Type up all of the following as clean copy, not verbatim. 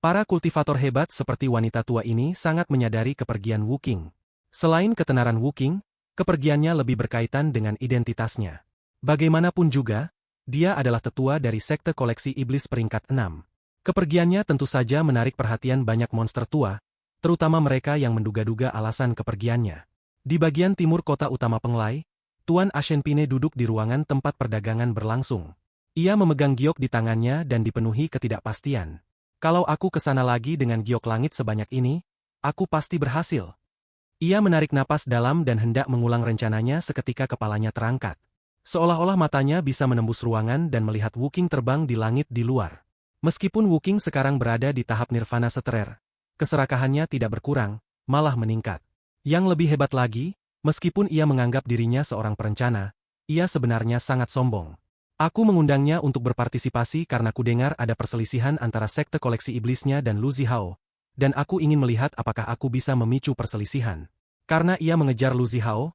Para kultivator hebat seperti wanita tua ini sangat menyadari kepergian Wu Qing. Selain ketenaran Wu Qing, kepergiannya lebih berkaitan dengan identitasnya. Bagaimanapun juga, dia adalah tetua dari sekte koleksi iblis peringkat 6. Kepergiannya tentu saja menarik perhatian banyak monster tua, terutama mereka yang menduga-duga alasan kepergiannya. Di bagian timur kota utama Penglai, Tuan Ashenpine duduk di ruangan tempat perdagangan berlangsung. Ia memegang giok di tangannya dan dipenuhi ketidakpastian. Kalau aku ke sana lagi dengan giok langit sebanyak ini, aku pasti berhasil. Ia menarik napas dalam dan hendak mengulang rencananya seketika kepalanya terangkat. Seolah-olah matanya bisa menembus ruangan dan melihat Wu Qing terbang di langit di luar. Meskipun Wu Qing sekarang berada di tahap nirvana seterer, keserakahannya tidak berkurang, malah meningkat. Yang lebih hebat lagi, meskipun ia menganggap dirinya seorang perencana, ia sebenarnya sangat sombong. Aku mengundangnya untuk berpartisipasi karena kudengar ada perselisihan antara sekte koleksi iblisnya dan Lu Zihao, dan aku ingin melihat apakah aku bisa memicu perselisihan. Karena ia mengejar Lu Zihao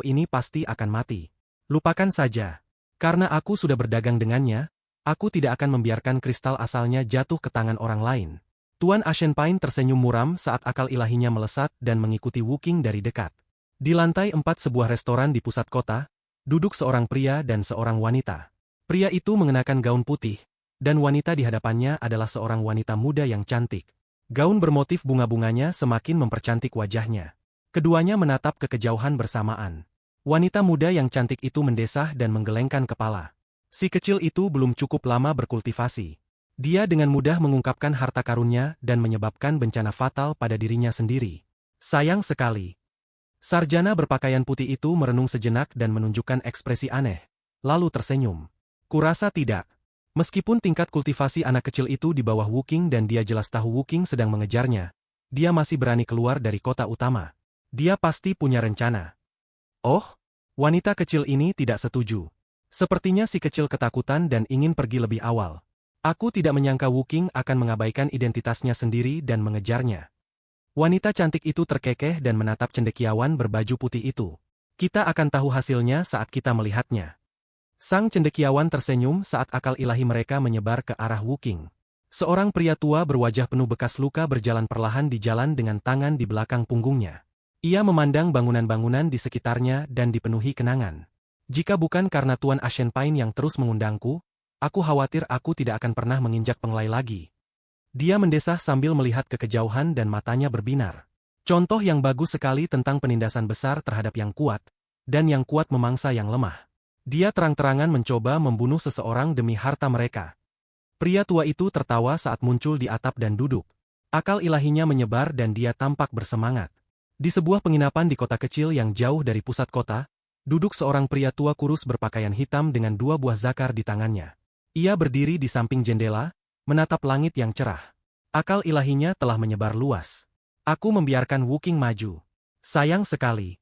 ini pasti akan mati. Lupakan saja. Karena aku sudah berdagang dengannya, aku tidak akan membiarkan kristal asalnya jatuh ke tangan orang lain. Tuan Ashenpine tersenyum muram saat akal ilahinya melesat dan mengikuti Wu Qing dari dekat. Di lantai 4 sebuah restoran di pusat kota, duduk seorang pria dan seorang wanita. Pria itu mengenakan gaun putih, dan wanita di hadapannya adalah seorang wanita muda yang cantik. Gaun bermotif bunga-bunganya semakin mempercantik wajahnya. Keduanya menatap ke kejauhan bersamaan. Wanita muda yang cantik itu mendesah dan menggelengkan kepala. Si kecil itu belum cukup lama berkultivasi. Dia dengan mudah mengungkapkan harta karunnya dan menyebabkan bencana fatal pada dirinya sendiri. Sayang sekali. Sarjana berpakaian putih itu merenung sejenak dan menunjukkan ekspresi aneh, lalu tersenyum. Kurasa tidak. Meskipun tingkat kultivasi anak kecil itu di bawah Wu Qing dan dia jelas tahu Wu Qing sedang mengejarnya, dia masih berani keluar dari kota utama. Dia pasti punya rencana. Oh, wanita kecil ini tidak setuju. Sepertinya si kecil ketakutan dan ingin pergi lebih awal. Aku tidak menyangka Wu Qing akan mengabaikan identitasnya sendiri dan mengejarnya. Wanita cantik itu terkekeh dan menatap cendekiawan berbaju putih itu. Kita akan tahu hasilnya saat kita melihatnya. Sang cendekiawan tersenyum saat akal ilahi mereka menyebar ke arah Wu Qing. Seorang pria tua berwajah penuh bekas luka berjalan perlahan di jalan dengan tangan di belakang punggungnya. Ia memandang bangunan-bangunan di sekitarnya dan dipenuhi kenangan. Jika bukan karena Tuan Ashenpine yang terus mengundangku, aku khawatir aku tidak akan pernah menginjak Penglai lagi. Dia mendesah sambil melihat ke kejauhan dan matanya berbinar. Contoh yang bagus sekali tentang penindasan besar terhadap yang kuat, dan yang kuat memangsa yang lemah. Dia terang-terangan mencoba membunuh seseorang demi harta mereka. Pria tua itu tertawa saat muncul di atap dan duduk. Akal ilahinya menyebar dan dia tampak bersemangat. Di sebuah penginapan di kota kecil yang jauh dari pusat kota, duduk seorang pria tua kurus berpakaian hitam dengan 2 buah zakar di tangannya. Ia berdiri di samping jendela, menatap langit yang cerah. Akal ilahinya telah menyebar luas. Aku membiarkan Wu Qing maju. Sayang sekali.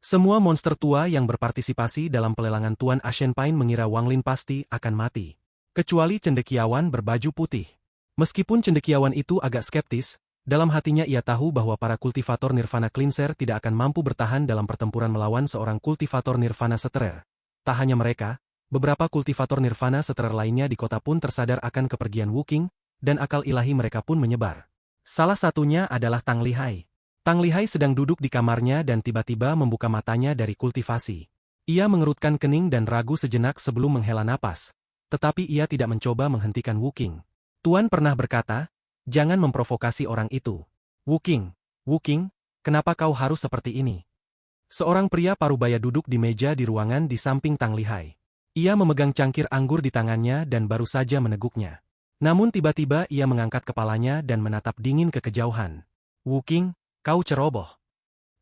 Semua monster tua yang berpartisipasi dalam pelelangan Tuan Ashenpine mengira Wang Lin pasti akan mati. Kecuali cendekiawan berbaju putih. Meskipun cendekiawan itu agak skeptis, dalam hatinya ia tahu bahwa para kultivator Nirvana Cleanser tidak akan mampu bertahan dalam pertempuran melawan seorang kultivator Nirvana Seterer. Tak hanya mereka, beberapa kultivator Nirvana Seterer lainnya di kota pun tersadar akan kepergian Wu Qing, dan akal ilahi mereka pun menyebar. Salah satunya adalah Tang Lihai. Tang Lihai sedang duduk di kamarnya dan tiba-tiba membuka matanya dari kultivasi. Ia mengerutkan kening dan ragu sejenak sebelum menghela napas, tetapi ia tidak mencoba menghentikan Wu Qing. Tuan pernah berkata, jangan memprovokasi orang itu. Wu Qing, kenapa kau harus seperti ini? Seorang pria parubaya duduk di meja di ruangan di samping Tang Lihai. Ia memegang cangkir anggur di tangannya dan baru saja meneguknya. Namun tiba-tiba ia mengangkat kepalanya dan menatap dingin ke kejauhan. Wu Qing, kau ceroboh.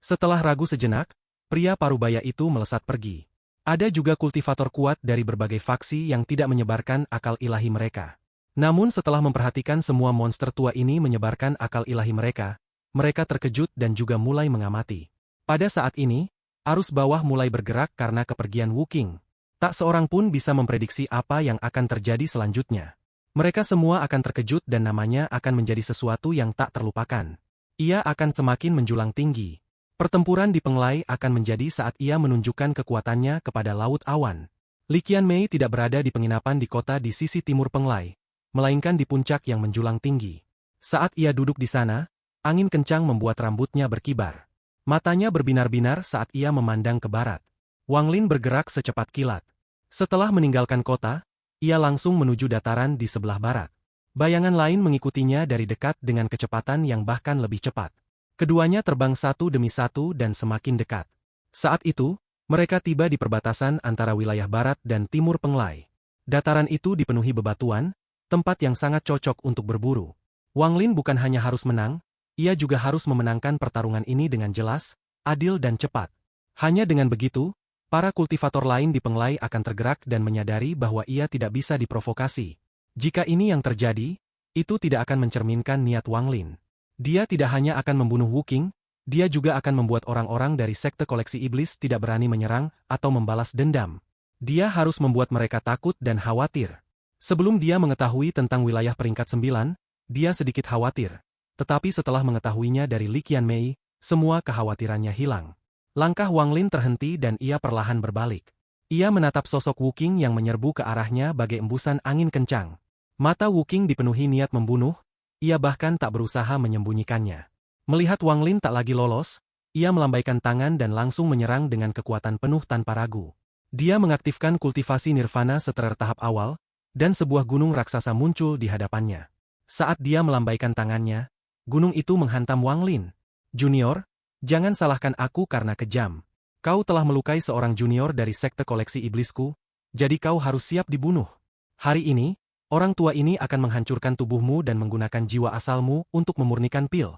Setelah ragu sejenak, pria parubaya itu melesat pergi. Ada juga kultivator kuat dari berbagai faksi yang tidak menyebarkan akal ilahi mereka. Namun setelah memperhatikan semua monster tua ini menyebarkan akal ilahi mereka terkejut dan juga mulai mengamati. Pada saat ini, arus bawah mulai bergerak karena kepergian Wu Qing. Tak seorang pun bisa memprediksi apa yang akan terjadi selanjutnya. Mereka semua akan terkejut dan namanya akan menjadi sesuatu yang tak terlupakan. Ia akan semakin menjulang tinggi. Pertempuran di Penglai akan menjadi saat ia menunjukkan kekuatannya kepada Laut Awan. Li Qianmei tidak berada di penginapan di kota di sisi timur Penglai, melainkan di puncak yang menjulang tinggi. Saat ia duduk di sana, angin kencang membuat rambutnya berkibar. Matanya berbinar-binar saat ia memandang ke barat. Wang Lin bergerak secepat kilat. Setelah meninggalkan kota, ia langsung menuju dataran di sebelah barat. Bayangan lain mengikutinya dari dekat dengan kecepatan yang bahkan lebih cepat. Keduanya terbang satu demi satu dan semakin dekat. Saat itu, mereka tiba di perbatasan antara wilayah barat dan timur Penglai. Dataran itu dipenuhi bebatuan, tempat yang sangat cocok untuk berburu. Wang Lin bukan hanya harus menang, ia juga harus memenangkan pertarungan ini dengan jelas, adil dan cepat. Hanya dengan begitu, para kultivator lain di Penglai akan tergerak dan menyadari bahwa ia tidak bisa diprovokasi. Jika ini yang terjadi, itu tidak akan mencerminkan niat Wang Lin. Dia tidak hanya akan membunuh Wuking, dia juga akan membuat orang-orang dari sekte koleksi iblis tidak berani menyerang atau membalas dendam. Dia harus membuat mereka takut dan khawatir. Sebelum dia mengetahui tentang wilayah peringkat 9, dia sedikit khawatir. Tetapi setelah mengetahuinya dari Li Qianmei, semua kekhawatirannya hilang. Langkah Wang Lin terhenti dan ia perlahan berbalik. Ia menatap sosok Wuking yang menyerbu ke arahnya bagai embusan angin kencang. Mata Wuking dipenuhi niat membunuh, ia bahkan tak berusaha menyembunyikannya. Melihat Wang Lin tak lagi lolos, ia melambaikan tangan dan langsung menyerang dengan kekuatan penuh tanpa ragu. Dia mengaktifkan kultivasi nirvana setelah tahap awal, dan sebuah gunung raksasa muncul di hadapannya. Saat dia melambaikan tangannya, gunung itu menghantam Wang Lin. "Junior, jangan salahkan aku karena kejam. Kau telah melukai seorang junior dari sekte koleksi iblisku, jadi kau harus siap dibunuh. Hari ini, orang tua ini akan menghancurkan tubuhmu dan menggunakan jiwa asalmu untuk memurnikan pil."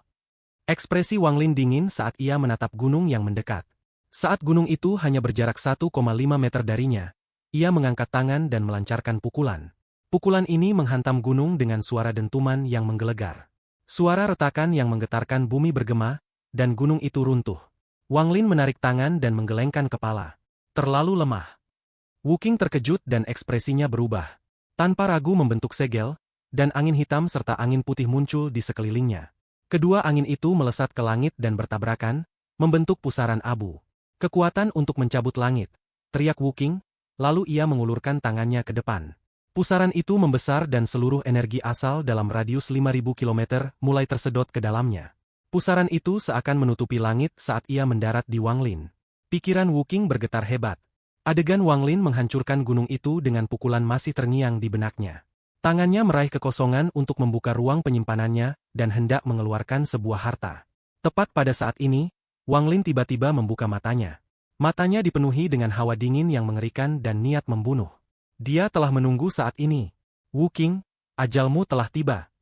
Ekspresi Wang Lin dingin saat ia menatap gunung yang mendekat. Saat gunung itu hanya berjarak 1,5 meter darinya, ia mengangkat tangan dan melancarkan pukulan. Pukulan ini menghantam gunung dengan suara dentuman yang menggelegar. Suara retakan yang menggetarkan bumi bergema, dan gunung itu runtuh. Wang Lin menarik tangan dan menggelengkan kepala. Terlalu lemah. Wuking terkejut dan ekspresinya berubah. Tanpa ragu membentuk segel, dan angin hitam serta angin putih muncul di sekelilingnya. Kedua angin itu melesat ke langit dan bertabrakan, membentuk pusaran abu. "Kekuatan untuk mencabut langit," teriak Wuking, lalu ia mengulurkan tangannya ke depan. Pusaran itu membesar dan seluruh energi asal dalam radius 5.000 km mulai tersedot ke dalamnya. Pusaran itu seakan menutupi langit saat ia mendarat di Wang Lin. Pikiran Wuking bergetar hebat. Adegan Wang Lin menghancurkan gunung itu dengan pukulan masih terngiang di benaknya. Tangannya meraih kekosongan untuk membuka ruang penyimpanannya dan hendak mengeluarkan sebuah harta. Tepat pada saat ini, Wang Lin tiba-tiba membuka matanya. Matanya dipenuhi dengan hawa dingin yang mengerikan dan niat membunuh. Dia telah menunggu saat ini. "Wuking, ajalmu telah tiba."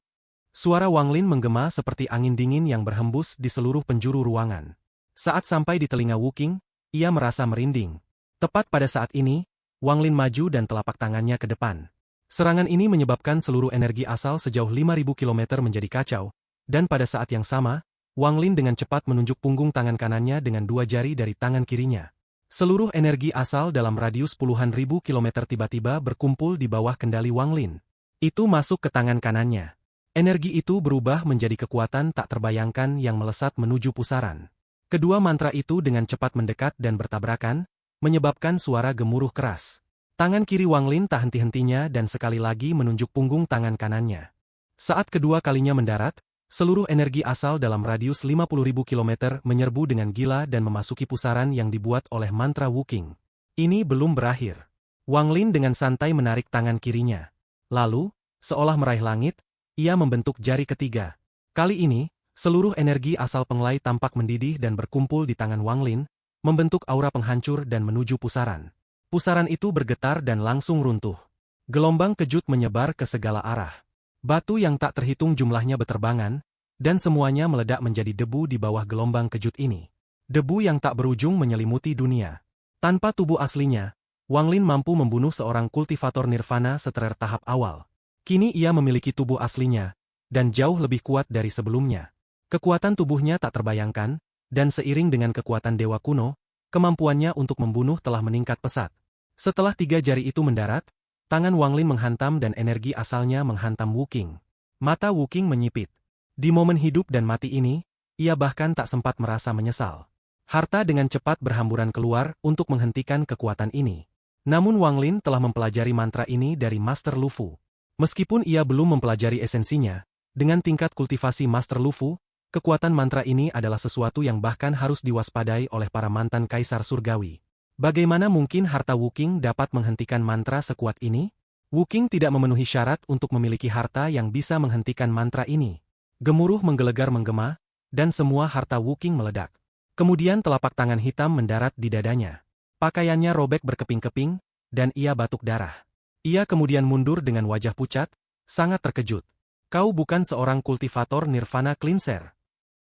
Suara Wang Lin menggema seperti angin dingin yang berhembus di seluruh penjuru ruangan. Saat sampai di telinga Wuking, ia merasa merinding. Tepat pada saat ini, Wang Lin maju dan telapak tangannya ke depan. Serangan ini menyebabkan seluruh energi asal sejauh 5.000 km menjadi kacau, dan pada saat yang sama, Wang Lin dengan cepat menunjuk punggung tangan kanannya dengan dua jari dari tangan kirinya. Seluruh energi asal dalam radius puluhan ribu kilometer tiba-tiba berkumpul di bawah kendali Wang Lin. Itu masuk ke tangan kanannya. Energi itu berubah menjadi kekuatan tak terbayangkan yang melesat menuju pusaran. Kedua mantra itu dengan cepat mendekat dan bertabrakan, menyebabkan suara gemuruh keras. Tangan kiri Wang Lin tak henti-hentinya dan sekali lagi menunjuk punggung tangan kanannya. Saat kedua kalinya mendarat, seluruh energi asal dalam radius 50.000 km menyerbu dengan gila dan memasuki pusaran yang dibuat oleh mantra Wuking. Ini belum berakhir. Wang Lin dengan santai menarik tangan kirinya. Lalu, seolah meraih langit, ia membentuk jari ketiga. Kali ini, seluruh energi asal Penglai tampak mendidih dan berkumpul di tangan Wang Lin, membentuk aura penghancur dan menuju pusaran. Pusaran itu bergetar dan langsung runtuh. Gelombang kejut menyebar ke segala arah. Batu yang tak terhitung jumlahnya beterbangan, dan semuanya meledak menjadi debu di bawah gelombang kejut ini. Debu yang tak berujung menyelimuti dunia. Tanpa tubuh aslinya, Wang Lin mampu membunuh seorang kultivator nirvana setelah tahap awal. Kini ia memiliki tubuh aslinya, dan jauh lebih kuat dari sebelumnya. Kekuatan tubuhnya tak terbayangkan, dan seiring dengan kekuatan dewa kuno, kemampuannya untuk membunuh telah meningkat pesat. Setelah tiga jari itu mendarat, tangan Wang Lin menghantam dan energi asalnya menghantam Wuking. Mata Wuking menyipit. Di momen hidup dan mati ini, ia bahkan tak sempat merasa menyesal. Harta dengan cepat berhamburan keluar untuk menghentikan kekuatan ini. Namun Wang Lin telah mempelajari mantra ini dari Master Lufu. Meskipun ia belum mempelajari esensinya, Dengan tingkat kultivasi Master Lufu, kekuatan mantra ini adalah sesuatu yang bahkan harus diwaspadai oleh para mantan kaisar surgawi. Bagaimana mungkin harta Wuking dapat menghentikan mantra sekuat ini? Wuking tidak memenuhi syarat untuk memiliki harta yang bisa menghentikan mantra ini. Gemuruh menggelegar menggema, dan semua harta Wuking meledak. Kemudian telapak tangan hitam mendarat di dadanya. Pakaiannya robek berkeping-keping, dan ia batuk darah. Ia kemudian mundur dengan wajah pucat, sangat terkejut. Kau bukan seorang kultivator Nirvana Cleanser.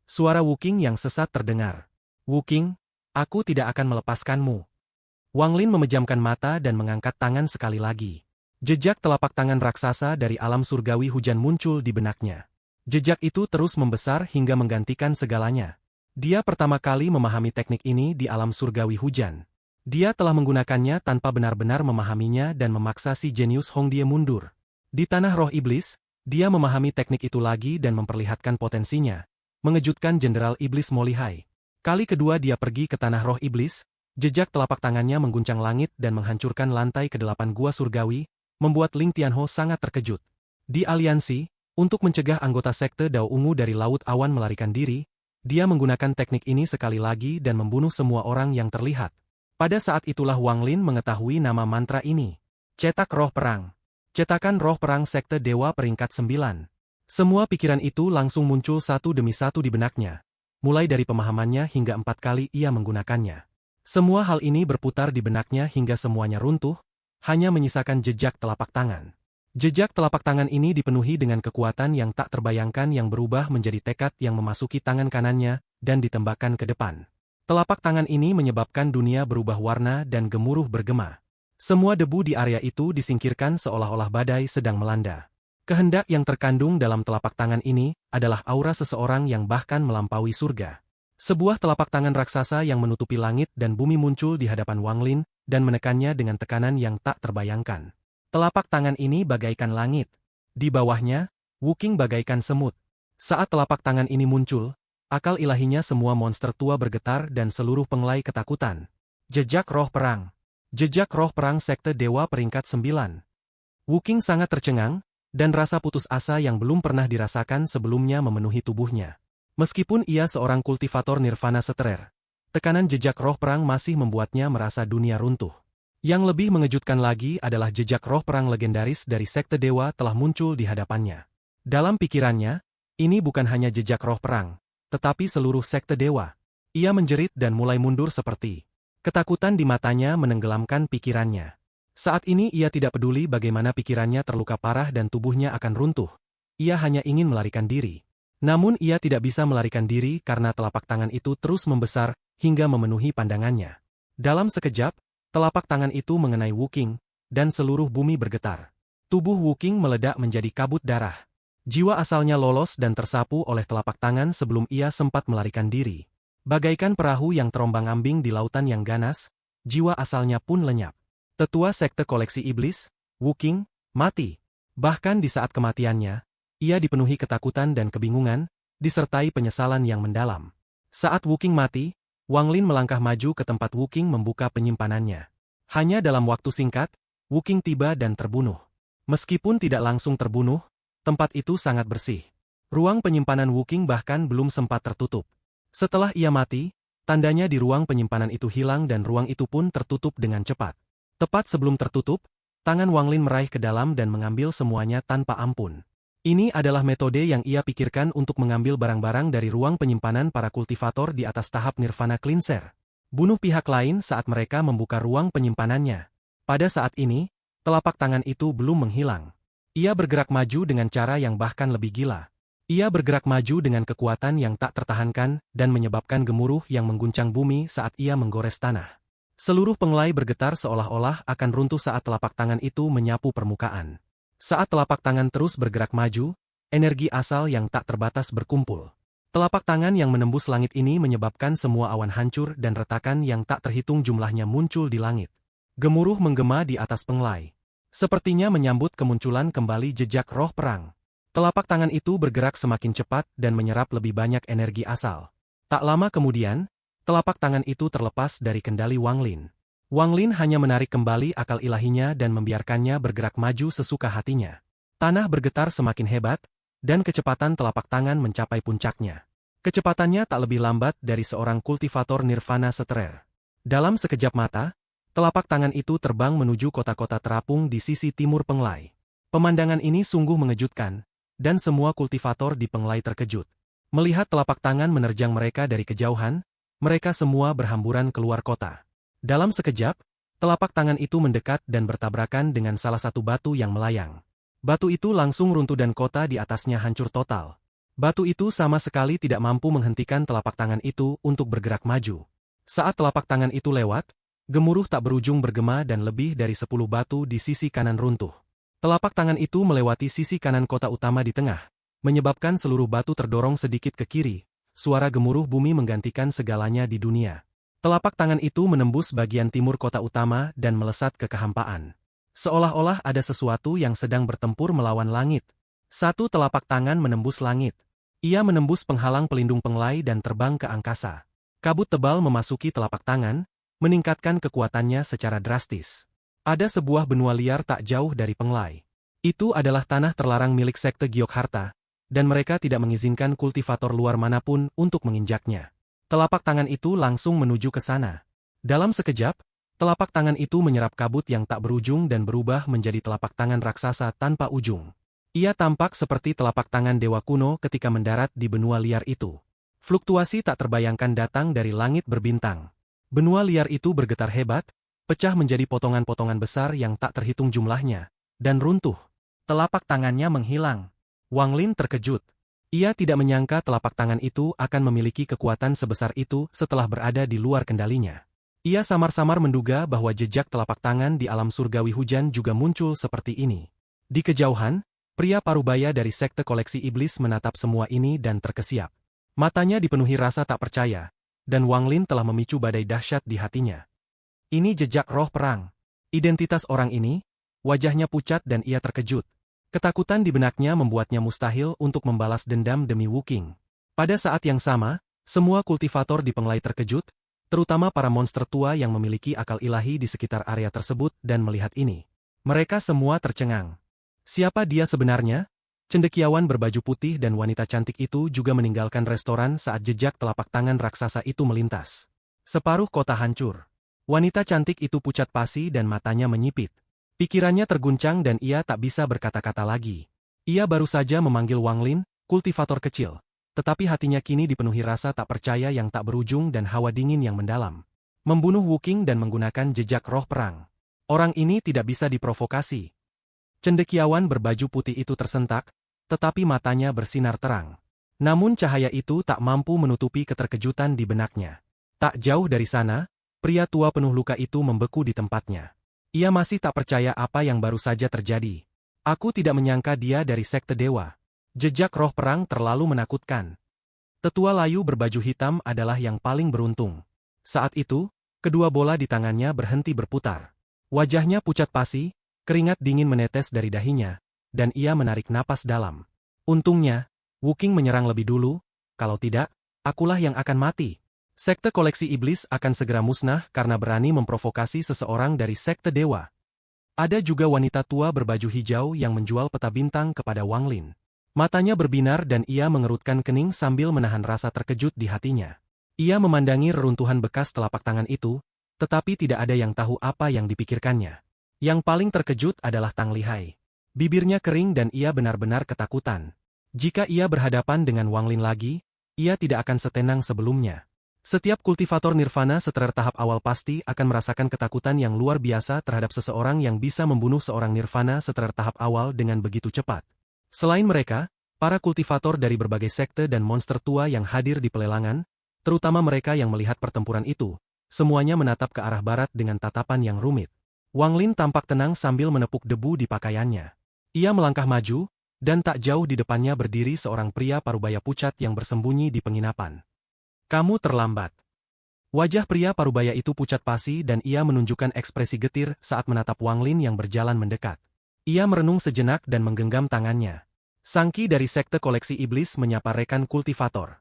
Suara Wuking yang sesat terdengar. Wuking, aku tidak akan melepaskanmu. Wang Lin memejamkan mata dan mengangkat tangan sekali lagi. Jejak telapak tangan raksasa dari alam surgawi hujan muncul di benaknya. Jejak itu terus membesar hingga menggantikan segalanya. Dia pertama kali memahami teknik ini di alam surgawi hujan. Dia telah menggunakannya tanpa benar-benar memahaminya dan memaksa si jenius Hongdie mundur. Di tanah roh iblis, dia memahami teknik itu lagi dan memperlihatkan potensinya, mengejutkan Jenderal Iblis Mo Lihai. Kali kedua dia pergi ke tanah roh iblis, jejak telapak tangannya mengguncang langit dan menghancurkan lantai ke-8 gua surgawi, membuat Ling Tianho sangat terkejut. Di aliansi, untuk mencegah anggota sekte Dao Ungu dari Laut Awan melarikan diri, dia menggunakan teknik ini sekali lagi dan membunuh semua orang yang terlihat. Pada saat itulah Wang Lin mengetahui nama mantra ini. Cetak Roh Perang. Cetakan Roh Perang Sekte Dewa peringkat 9. Semua pikiran itu langsung muncul satu demi satu di benaknya. Mulai dari pemahamannya hingga 4 kali ia menggunakannya. Semua hal ini berputar di benaknya hingga semuanya runtuh, hanya menyisakan jejak telapak tangan. Jejak telapak tangan ini dipenuhi dengan kekuatan yang tak terbayangkan yang berubah menjadi tekad yang memasuki tangan kanannya dan ditembakkan ke depan. Telapak tangan ini menyebabkan dunia berubah warna dan gemuruh bergema. Semua debu di area itu disingkirkan seolah-olah badai sedang melanda. Kehendak yang terkandung dalam telapak tangan ini adalah aura seseorang yang bahkan melampaui surga. Sebuah telapak tangan raksasa yang menutupi langit dan bumi muncul di hadapan Wang Lin dan menekannya dengan tekanan yang tak terbayangkan. Telapak tangan ini bagaikan langit. Di bawahnya, Wuking bagaikan semut. Saat telapak tangan ini muncul, akal ilahinya semua monster tua bergetar dan seluruh penglai ketakutan. Jejak Roh Perang. Jejak Roh Perang Sekte Dewa peringkat 9. Wuking sangat tercengang, dan rasa putus asa yang belum pernah dirasakan sebelumnya memenuhi tubuhnya. Meskipun ia seorang kultivator Nirvana Seterer, tekanan jejak roh perang masih membuatnya merasa dunia runtuh. Yang lebih mengejutkan lagi adalah jejak roh perang legendaris dari Sekte Dewa telah muncul di hadapannya. Dalam pikirannya, ini bukan hanya jejak roh perang, tetapi seluruh Sekte Dewa. Ia menjerit dan mulai mundur seperti ketakutan di matanya menenggelamkan pikirannya. Saat ini ia tidak peduli bagaimana pikirannya terluka parah dan tubuhnya akan runtuh. Ia hanya ingin melarikan diri. Namun ia tidak bisa melarikan diri karena telapak tangan itu terus membesar hingga memenuhi pandangannya. Dalam sekejap, telapak tangan itu mengenai Wuking, dan seluruh bumi bergetar. Tubuh Wuking meledak menjadi kabut darah. Jiwa asalnya lolos dan tersapu oleh telapak tangan sebelum ia sempat melarikan diri. Bagaikan perahu yang terombang-ambing di lautan yang ganas, jiwa asalnya pun lenyap. Tetua Sekte Koleksi Iblis, Wuking, mati. Bahkan di saat kematiannya, ia dipenuhi ketakutan dan kebingungan, disertai penyesalan yang mendalam. Saat Wuking mati, Wang Lin melangkah maju ke tempat Wuking membuka penyimpanannya. Hanya dalam waktu singkat, Wuking tiba dan terbunuh. Meskipun tidak langsung terbunuh, tempat itu sangat bersih. Ruang penyimpanan Wuking bahkan belum sempat tertutup. Setelah ia mati, tandanya di ruang penyimpanan itu hilang dan ruang itu pun tertutup dengan cepat. Tepat sebelum tertutup, tangan Wang Lin meraih ke dalam dan mengambil semuanya tanpa ampun. Ini adalah metode yang ia pikirkan untuk mengambil barang-barang dari ruang penyimpanan para kultivator di atas tahap Nirvana Cleanser. Bunuh pihak lain saat mereka membuka ruang penyimpanannya. Pada saat ini, telapak tangan itu belum menghilang. Ia bergerak maju dengan cara yang bahkan lebih gila. Ia bergerak maju dengan kekuatan yang tak tertahankan dan menyebabkan gemuruh yang mengguncang bumi saat ia menggores tanah. Seluruh penglai bergetar seolah-olah akan runtuh saat telapak tangan itu menyapu permukaan. Saat telapak tangan terus bergerak maju, energi asal yang tak terbatas berkumpul. Telapak tangan yang menembus langit ini menyebabkan semua awan hancur dan retakan yang tak terhitung jumlahnya muncul di langit. Gemuruh menggema di atas penglai. Sepertinya menyambut kemunculan kembali jejak roh perang. Telapak tangan itu bergerak semakin cepat dan menyerap lebih banyak energi asal. Tak lama kemudian, telapak tangan itu terlepas dari kendali Wang Lin. Wang Lin hanya menarik kembali akal ilahinya dan membiarkannya bergerak maju sesuka hatinya. Tanah bergetar semakin hebat, dan kecepatan telapak tangan mencapai puncaknya. Kecepatannya tak lebih lambat dari seorang kultivator nirvana seterer. Dalam sekejap mata, telapak tangan itu terbang menuju kota-kota terapung di sisi timur Penglai. Pemandangan ini sungguh mengejutkan, dan semua kultivator di Penglai terkejut. Melihat telapak tangan menerjang mereka dari kejauhan, mereka semua berhamburan keluar kota. Dalam sekejap, telapak tangan itu mendekat dan bertabrakan dengan salah satu batu yang melayang. Batu itu langsung runtuh dan kota di atasnya hancur total. Batu itu sama sekali tidak mampu menghentikan telapak tangan itu untuk bergerak maju. Saat telapak tangan itu lewat, gemuruh tak berujung bergema dan lebih dari 10 batu di sisi kanan runtuh. Telapak tangan itu melewati sisi kanan kota utama di tengah, menyebabkan seluruh batu terdorong sedikit ke kiri. Suara gemuruh bumi menggantikan segalanya di dunia. Telapak tangan itu menembus bagian timur kota utama dan melesat ke kehampaan. Seolah-olah ada sesuatu yang sedang bertempur melawan langit. Satu telapak tangan menembus langit. Ia menembus penghalang pelindung Penglai dan terbang ke angkasa. Kabut tebal memasuki telapak tangan, meningkatkan kekuatannya secara drastis. Ada sebuah benua liar tak jauh dari Penglai. Itu adalah tanah terlarang milik sekte Gyokharta, dan mereka tidak mengizinkan kultivator luar manapun untuk menginjaknya. Telapak tangan itu langsung menuju ke sana. Dalam sekejap, telapak tangan itu menyerap kabut yang tak berujung dan berubah menjadi telapak tangan raksasa tanpa ujung. Ia tampak seperti telapak tangan dewa kuno ketika mendarat di benua liar itu. Fluktuasi tak terbayangkan datang dari langit berbintang. Benua liar itu bergetar hebat, pecah menjadi potongan-potongan besar yang tak terhitung jumlahnya, dan runtuh. Telapak tangannya menghilang. Wang Lin terkejut. Ia tidak menyangka telapak tangan itu akan memiliki kekuatan sebesar itu setelah berada di luar kendalinya. Ia samar-samar menduga bahwa jejak telapak tangan di alam surgawi hujan juga muncul seperti ini. Di kejauhan, pria parubaya dari sekte koleksi iblis menatap semua ini dan terkesiap. Matanya dipenuhi rasa tak percaya, dan Wang Lin telah memicu badai dahsyat di hatinya. Ini jejak roh perang. Identitas orang ini, wajahnya pucat dan ia terkejut. Ketakutan di benaknya membuatnya mustahil untuk membalas dendam demi Wuking. Pada saat yang sama, semua kultivator di Penglai terkejut, terutama para monster tua yang memiliki akal ilahi di sekitar area tersebut dan melihat ini. Mereka semua tercengang. Siapa dia sebenarnya? Cendekiawan berbaju putih dan wanita cantik itu juga meninggalkan restoran saat jejak telapak tangan raksasa itu melintas. Separuh kota hancur. Wanita cantik itu pucat pasi dan matanya menyipit. Pikirannya terguncang dan ia tak bisa berkata-kata lagi. Ia baru saja memanggil Wang Lin, kultivator kecil. Tetapi hatinya kini dipenuhi rasa tak percaya yang tak berujung dan hawa dingin yang mendalam. Membunuh Wuking dan menggunakan jejak roh perang. Orang ini tidak bisa diprovokasi. Cendekiawan berbaju putih itu tersentak, tetapi matanya bersinar terang. Namun cahaya itu tak mampu menutupi keterkejutan di benaknya. Tak jauh dari sana, pria tua penuh luka itu membeku di tempatnya. Ia masih tak percaya apa yang baru saja terjadi. Aku tidak menyangka dia dari sekte dewa. Jejak roh perang terlalu menakutkan. Tetua layu berbaju hitam adalah yang paling beruntung. Saat itu, kedua bola di tangannya berhenti berputar. Wajahnya pucat pasi, keringat dingin menetes dari dahinya, dan ia menarik napas dalam. Untungnya, Wuking menyerang lebih dulu, kalau tidak, akulah yang akan mati. Sekte koleksi iblis akan segera musnah karena berani memprovokasi seseorang dari sekte dewa. Ada juga wanita tua berbaju hijau yang menjual peta bintang kepada Wang Lin. Matanya berbinar dan ia mengerutkan kening sambil menahan rasa terkejut di hatinya. Ia memandangi reruntuhan bekas telapak tangan itu, tetapi tidak ada yang tahu apa yang dipikirkannya. Yang paling terkejut adalah Tang Lihai. Bibirnya kering dan ia benar-benar ketakutan. Jika ia berhadapan dengan Wang Lin lagi, ia tidak akan setenang sebelumnya. Setiap kultivator nirvana seterer tahap awal pasti akan merasakan ketakutan yang luar biasa terhadap seseorang yang bisa membunuh seorang nirvana seterer tahap awal dengan begitu cepat. Selain mereka, para kultivator dari berbagai sekte dan monster tua yang hadir di pelelangan, terutama mereka yang melihat pertempuran itu, semuanya menatap ke arah barat dengan tatapan yang rumit. Wang Lin tampak tenang sambil menepuk debu di pakaiannya. Ia melangkah maju, dan tak jauh di depannya berdiri seorang pria parubaya pucat yang bersembunyi di penginapan. Kamu terlambat. Wajah pria parubaya itu pucat pasi dan ia menunjukkan ekspresi getir saat menatap Wang Lin yang berjalan mendekat. Ia merenung sejenak dan menggenggam tangannya. Sangki dari sekte koleksi iblis menyapa rekan kultivator.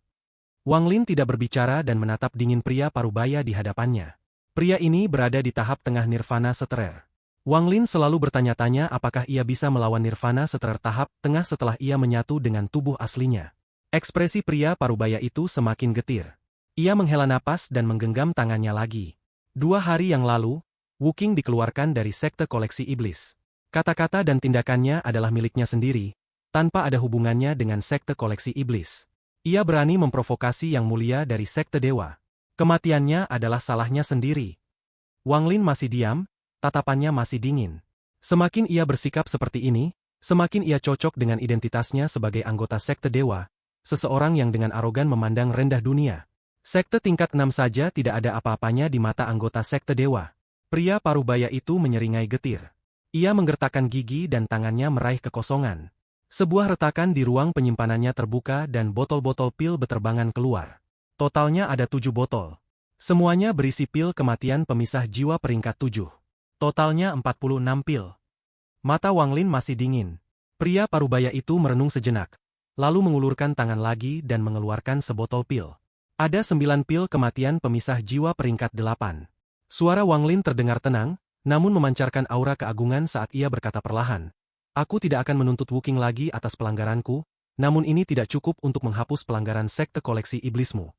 Wang Lin tidak berbicara dan menatap dingin pria parubaya di hadapannya. Pria ini berada di tahap tengah nirvana seterer. Wang Lin selalu bertanya-tanya apakah ia bisa melawan nirvana secara tahap tengah setelah ia menyatu dengan tubuh aslinya. Ekspresi pria parubaya itu semakin getir. Ia menghela napas dan menggenggam tangannya lagi. 2 hari yang lalu, Wu Qing dikeluarkan dari sekte koleksi iblis. Kata-kata dan tindakannya adalah miliknya sendiri, tanpa ada hubungannya dengan sekte koleksi iblis. Ia berani memprovokasi yang mulia dari sekte dewa. Kematiannya adalah salahnya sendiri. Wang Lin masih diam, tatapannya masih dingin. Semakin ia bersikap seperti ini, semakin ia cocok dengan identitasnya sebagai anggota sekte dewa, seseorang yang dengan arogan memandang rendah dunia. Sekte tingkat 6 saja tidak ada apa-apanya di mata anggota sekte dewa. Pria parubaya itu menyeringai getir. Ia menggertakkan gigi dan tangannya meraih kekosongan. Sebuah retakan di ruang penyimpanannya terbuka dan botol-botol pil beterbangan keluar. Totalnya ada 7 botol. Semuanya berisi pil kematian pemisah jiwa peringkat 7. Totalnya 46 pil. Mata Wang Lin masih dingin. Pria parubaya itu merenung sejenak, lalu mengulurkan tangan lagi dan mengeluarkan sebotol pil. Ada 9 pil kematian pemisah jiwa peringkat 8. Suara Wang Lin terdengar tenang, namun memancarkan aura keagungan saat ia berkata perlahan. Aku tidak akan menuntut Wu Qing lagi atas pelanggaranku, namun ini tidak cukup untuk menghapus pelanggaran sekte koleksi iblismu.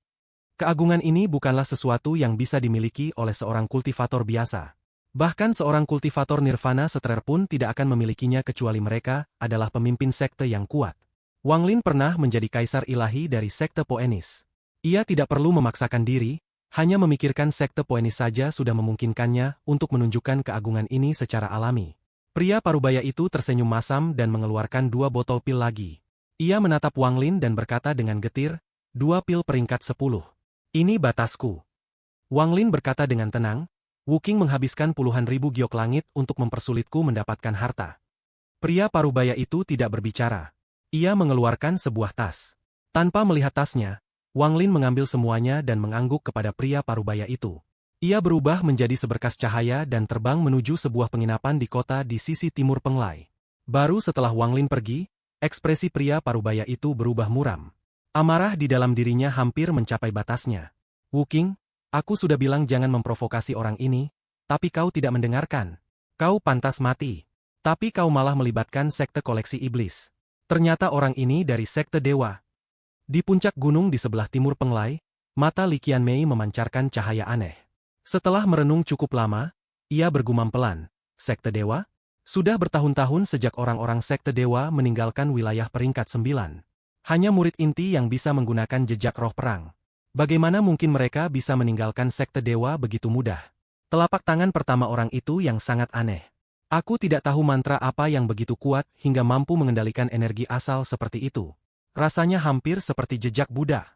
Keagungan ini bukanlah sesuatu yang bisa dimiliki oleh seorang kultivator biasa. Bahkan seorang kultivator nirvana seterer pun tidak akan memilikinya kecuali mereka adalah pemimpin sekte yang kuat. Wang Lin pernah menjadi kaisar ilahi dari sekte Poenis. Ia tidak perlu memaksakan diri, hanya memikirkan sekte Poenis saja sudah memungkinkannya untuk menunjukkan keagungan ini secara alami. Pria parubaya itu tersenyum masam dan mengeluarkan 2 botol pil lagi. Ia menatap Wang Lin dan berkata dengan getir, 2 pil peringkat 10. Ini batasku. Wang Lin berkata dengan tenang, Wu Qing menghabiskan puluhan ribu giok langit untuk mempersulitku mendapatkan harta. Pria parubaya itu tidak berbicara. Ia mengeluarkan sebuah tas. Tanpa melihat tasnya, Wang Lin mengambil semuanya dan mengangguk kepada pria parubaya itu. Ia berubah menjadi seberkas cahaya dan terbang menuju sebuah penginapan di kota di sisi timur Penglai. Baru setelah Wang Lin pergi, ekspresi pria parubaya itu berubah muram. Amarah di dalam dirinya hampir mencapai batasnya. Wu Qing, aku sudah bilang jangan memprovokasi orang ini, tapi kau tidak mendengarkan. Kau pantas mati. Tapi kau malah melibatkan sekte koleksi iblis. Ternyata orang ini dari sekte dewa. Di puncak gunung di sebelah timur Penglai, mata Li Qianmei memancarkan cahaya aneh. Setelah merenung cukup lama, ia bergumam pelan, sekte dewa? Sudah bertahun-tahun sejak orang-orang sekte dewa meninggalkan wilayah peringkat 9. Hanya murid inti yang bisa menggunakan jejak roh perang. Bagaimana mungkin mereka bisa meninggalkan sekte dewa begitu mudah? Telapak tangan pertama orang itu yang sangat aneh. Aku tidak tahu mantra apa yang begitu kuat hingga mampu mengendalikan energi asal seperti itu. Rasanya hampir seperti jejak Buddha.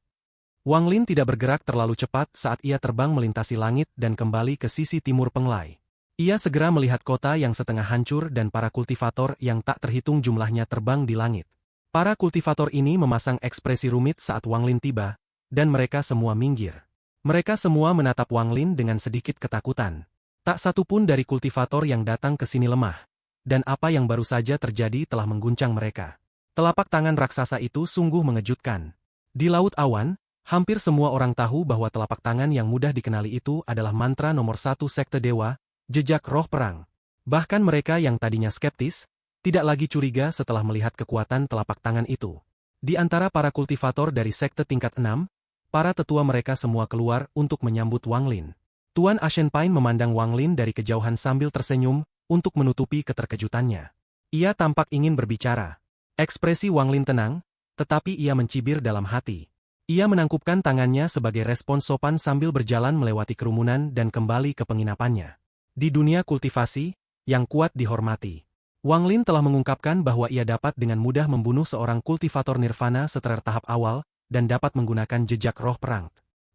Wang Lin tidak bergerak terlalu cepat saat ia terbang melintasi langit dan kembali ke sisi timur Penglai. Ia segera melihat kota yang setengah hancur dan para kultivator yang tak terhitung jumlahnya terbang di langit. Para kultivator ini memasang ekspresi rumit saat Wang Lin tiba, dan mereka semua minggir. Mereka semua menatap Wang Lin dengan sedikit ketakutan. Tak satu pun dari kultivator yang datang ke sini lemah. Dan apa yang baru saja terjadi telah mengguncang mereka. Telapak tangan raksasa itu sungguh mengejutkan. Di Laut Awan, hampir semua orang tahu bahwa telapak tangan yang mudah dikenali itu adalah mantra nomor 1 sekte dewa, jejak roh perang. Bahkan mereka yang tadinya skeptis, tidak lagi curiga setelah melihat kekuatan telapak tangan itu. Di antara para kultivator dari sekte tingkat 6, para tetua mereka semua keluar untuk menyambut Wang Lin. Tuan Ashenpain memandang Wang Lin dari kejauhan sambil tersenyum untuk menutupi keterkejutannya. Ia tampak ingin berbicara. Ekspresi Wang Lin tenang, tetapi ia mencibir dalam hati. Ia menangkupkan tangannya sebagai respons sopan sambil berjalan melewati kerumunan dan kembali ke penginapannya. Di dunia kultivasi, yang kuat dihormati. Wang Lin telah mengungkapkan bahwa ia dapat dengan mudah membunuh seorang kultivator nirvana setelah tahap awal, dan dapat menggunakan jejak roh perang.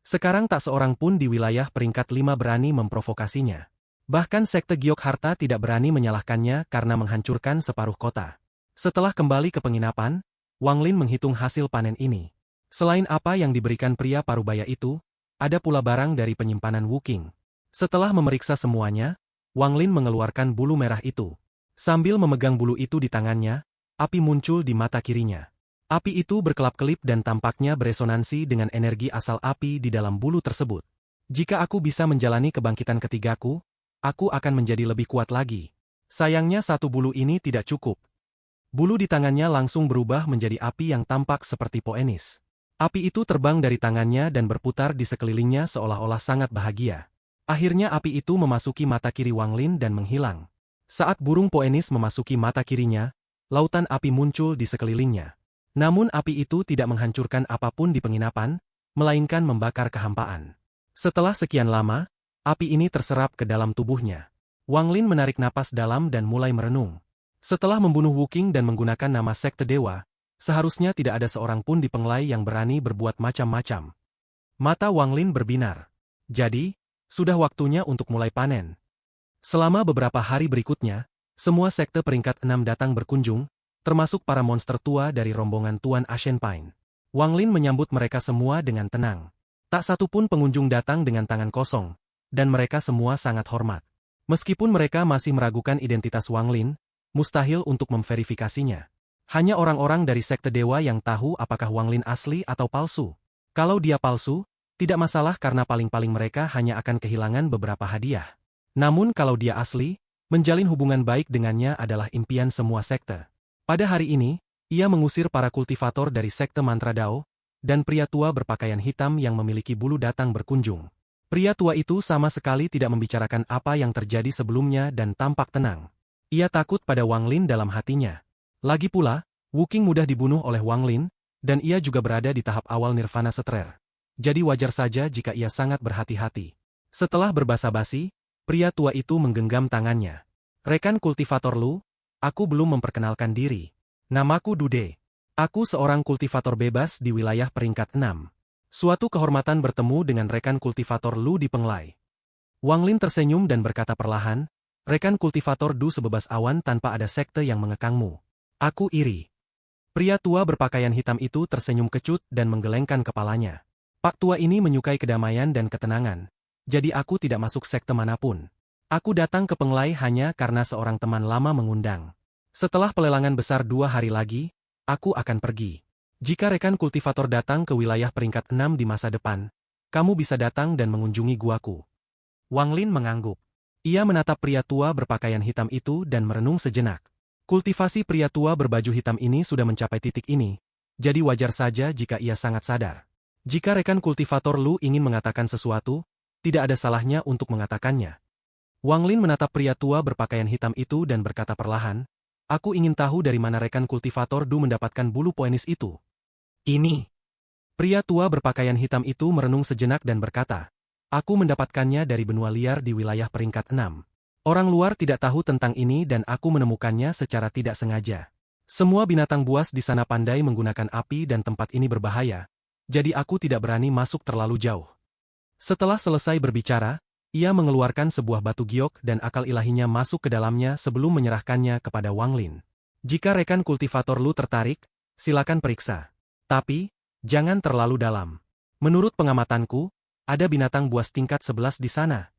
Sekarang tak seorang pun di wilayah peringkat 5 berani memprovokasinya. Bahkan sekte Giok Harta tidak berani menyalahkannya karena menghancurkan separuh kota. Setelah kembali ke penginapan, Wang Lin menghitung hasil panen ini. Selain apa yang diberikan pria parubaya itu, ada pula barang dari penyimpanan Wu Qing. Setelah memeriksa semuanya, Wang Lin mengeluarkan bulu merah itu. Sambil memegang bulu itu di tangannya, api muncul di mata kirinya. Api itu berkelap-kelip dan tampaknya beresonansi dengan energi asal api di dalam bulu tersebut. Jika aku bisa menjalani kebangkitan ketigaku, aku akan menjadi lebih kuat lagi. Sayangnya satu bulu ini tidak cukup. Bulu di tangannya langsung berubah menjadi api yang tampak seperti Poenis. Api itu terbang dari tangannya dan berputar di sekelilingnya seolah-olah sangat bahagia. Akhirnya api itu memasuki mata kiri Wang Lin dan menghilang. Saat burung Poenis memasuki mata kirinya, lautan api muncul di sekelilingnya. Namun api itu tidak menghancurkan apapun di penginapan, melainkan membakar kehampaan. Setelah sekian lama, api ini terserap ke dalam tubuhnya. Wang Lin menarik napas dalam dan mulai merenung. Setelah membunuh Wu Qing dan menggunakan nama Sekte Dewa, seharusnya tidak ada seorang pun di Penglai yang berani berbuat macam-macam. Mata Wang Lin berbinar. Jadi, sudah waktunya untuk mulai panen. Selama beberapa hari berikutnya, semua sekte peringkat 6 datang berkunjung, termasuk para monster tua dari rombongan Tuan Ashen Pine. Wang Lin menyambut mereka semua dengan tenang. Tak satu pun pengunjung datang dengan tangan kosong, dan mereka semua sangat hormat. Meskipun mereka masih meragukan identitas Wang Lin, mustahil untuk memverifikasinya. Hanya orang-orang dari Sekte Dewa yang tahu apakah Wang Lin asli atau palsu. Kalau dia palsu, tidak masalah karena paling-paling mereka hanya akan kehilangan beberapa hadiah. Namun kalau dia asli, menjalin hubungan baik dengannya adalah impian semua sekte. Pada hari ini, ia mengusir para kultivator dari Sekte Mantra Dao, dan pria tua berpakaian hitam yang memiliki bulu datang berkunjung. Pria tua itu sama sekali tidak membicarakan apa yang terjadi sebelumnya dan tampak tenang. Ia takut pada Wang Lin dalam hatinya. Lagi pula, Wu Qing mudah dibunuh oleh Wang Lin, dan ia juga berada di tahap awal nirvana setrer. Jadi wajar saja jika ia sangat berhati-hati. Setelah berbasa-basi, pria tua itu menggenggam tangannya. Rekan kultivator Lu, aku belum memperkenalkan diri. Namaku Dude. Aku seorang kultivator bebas di wilayah peringkat 6. Suatu kehormatan bertemu dengan rekan kultivator Lu di Penglai. Wang Lin tersenyum dan berkata perlahan, rekan kultivator Du sebebas awan tanpa ada sekte yang mengekangmu. Aku iri. Pria tua berpakaian hitam itu tersenyum kecut dan menggelengkan kepalanya. Pak tua ini menyukai kedamaian dan ketenangan, jadi aku tidak masuk sekte manapun. Aku datang ke Penglai hanya karena seorang teman lama mengundang. Setelah pelelangan besar 2 hari lagi, aku akan pergi. Jika rekan kultivator datang ke wilayah peringkat 6 di masa depan, kamu bisa datang dan mengunjungi guaku. Wang Lin mengangguk. Ia menatap pria tua berpakaian hitam itu dan merenung sejenak. Kultivasi pria tua berbaju hitam ini sudah mencapai titik ini, jadi wajar saja jika ia sangat sadar. Jika rekan kultivator Lu ingin mengatakan sesuatu, tidak ada salahnya untuk mengatakannya. Wang Lin menatap pria tua berpakaian hitam itu dan berkata perlahan, aku ingin tahu dari mana rekan kultivator Du mendapatkan bulu Poenis itu. Ini. Pria tua berpakaian hitam itu merenung sejenak dan berkata, aku mendapatkannya dari benua liar di wilayah peringkat 6. Orang luar tidak tahu tentang ini dan aku menemukannya secara tidak sengaja. Semua binatang buas di sana pandai menggunakan api dan tempat ini berbahaya, jadi aku tidak berani masuk terlalu jauh. Setelah selesai berbicara, ia mengeluarkan sebuah batu giok dan akal ilahinya masuk ke dalamnya sebelum menyerahkannya kepada Wang Lin. Jika rekan kultivator Lu tertarik, silakan periksa. Tapi, jangan terlalu dalam. Menurut pengamatanku, ada binatang buas tingkat 11 di sana.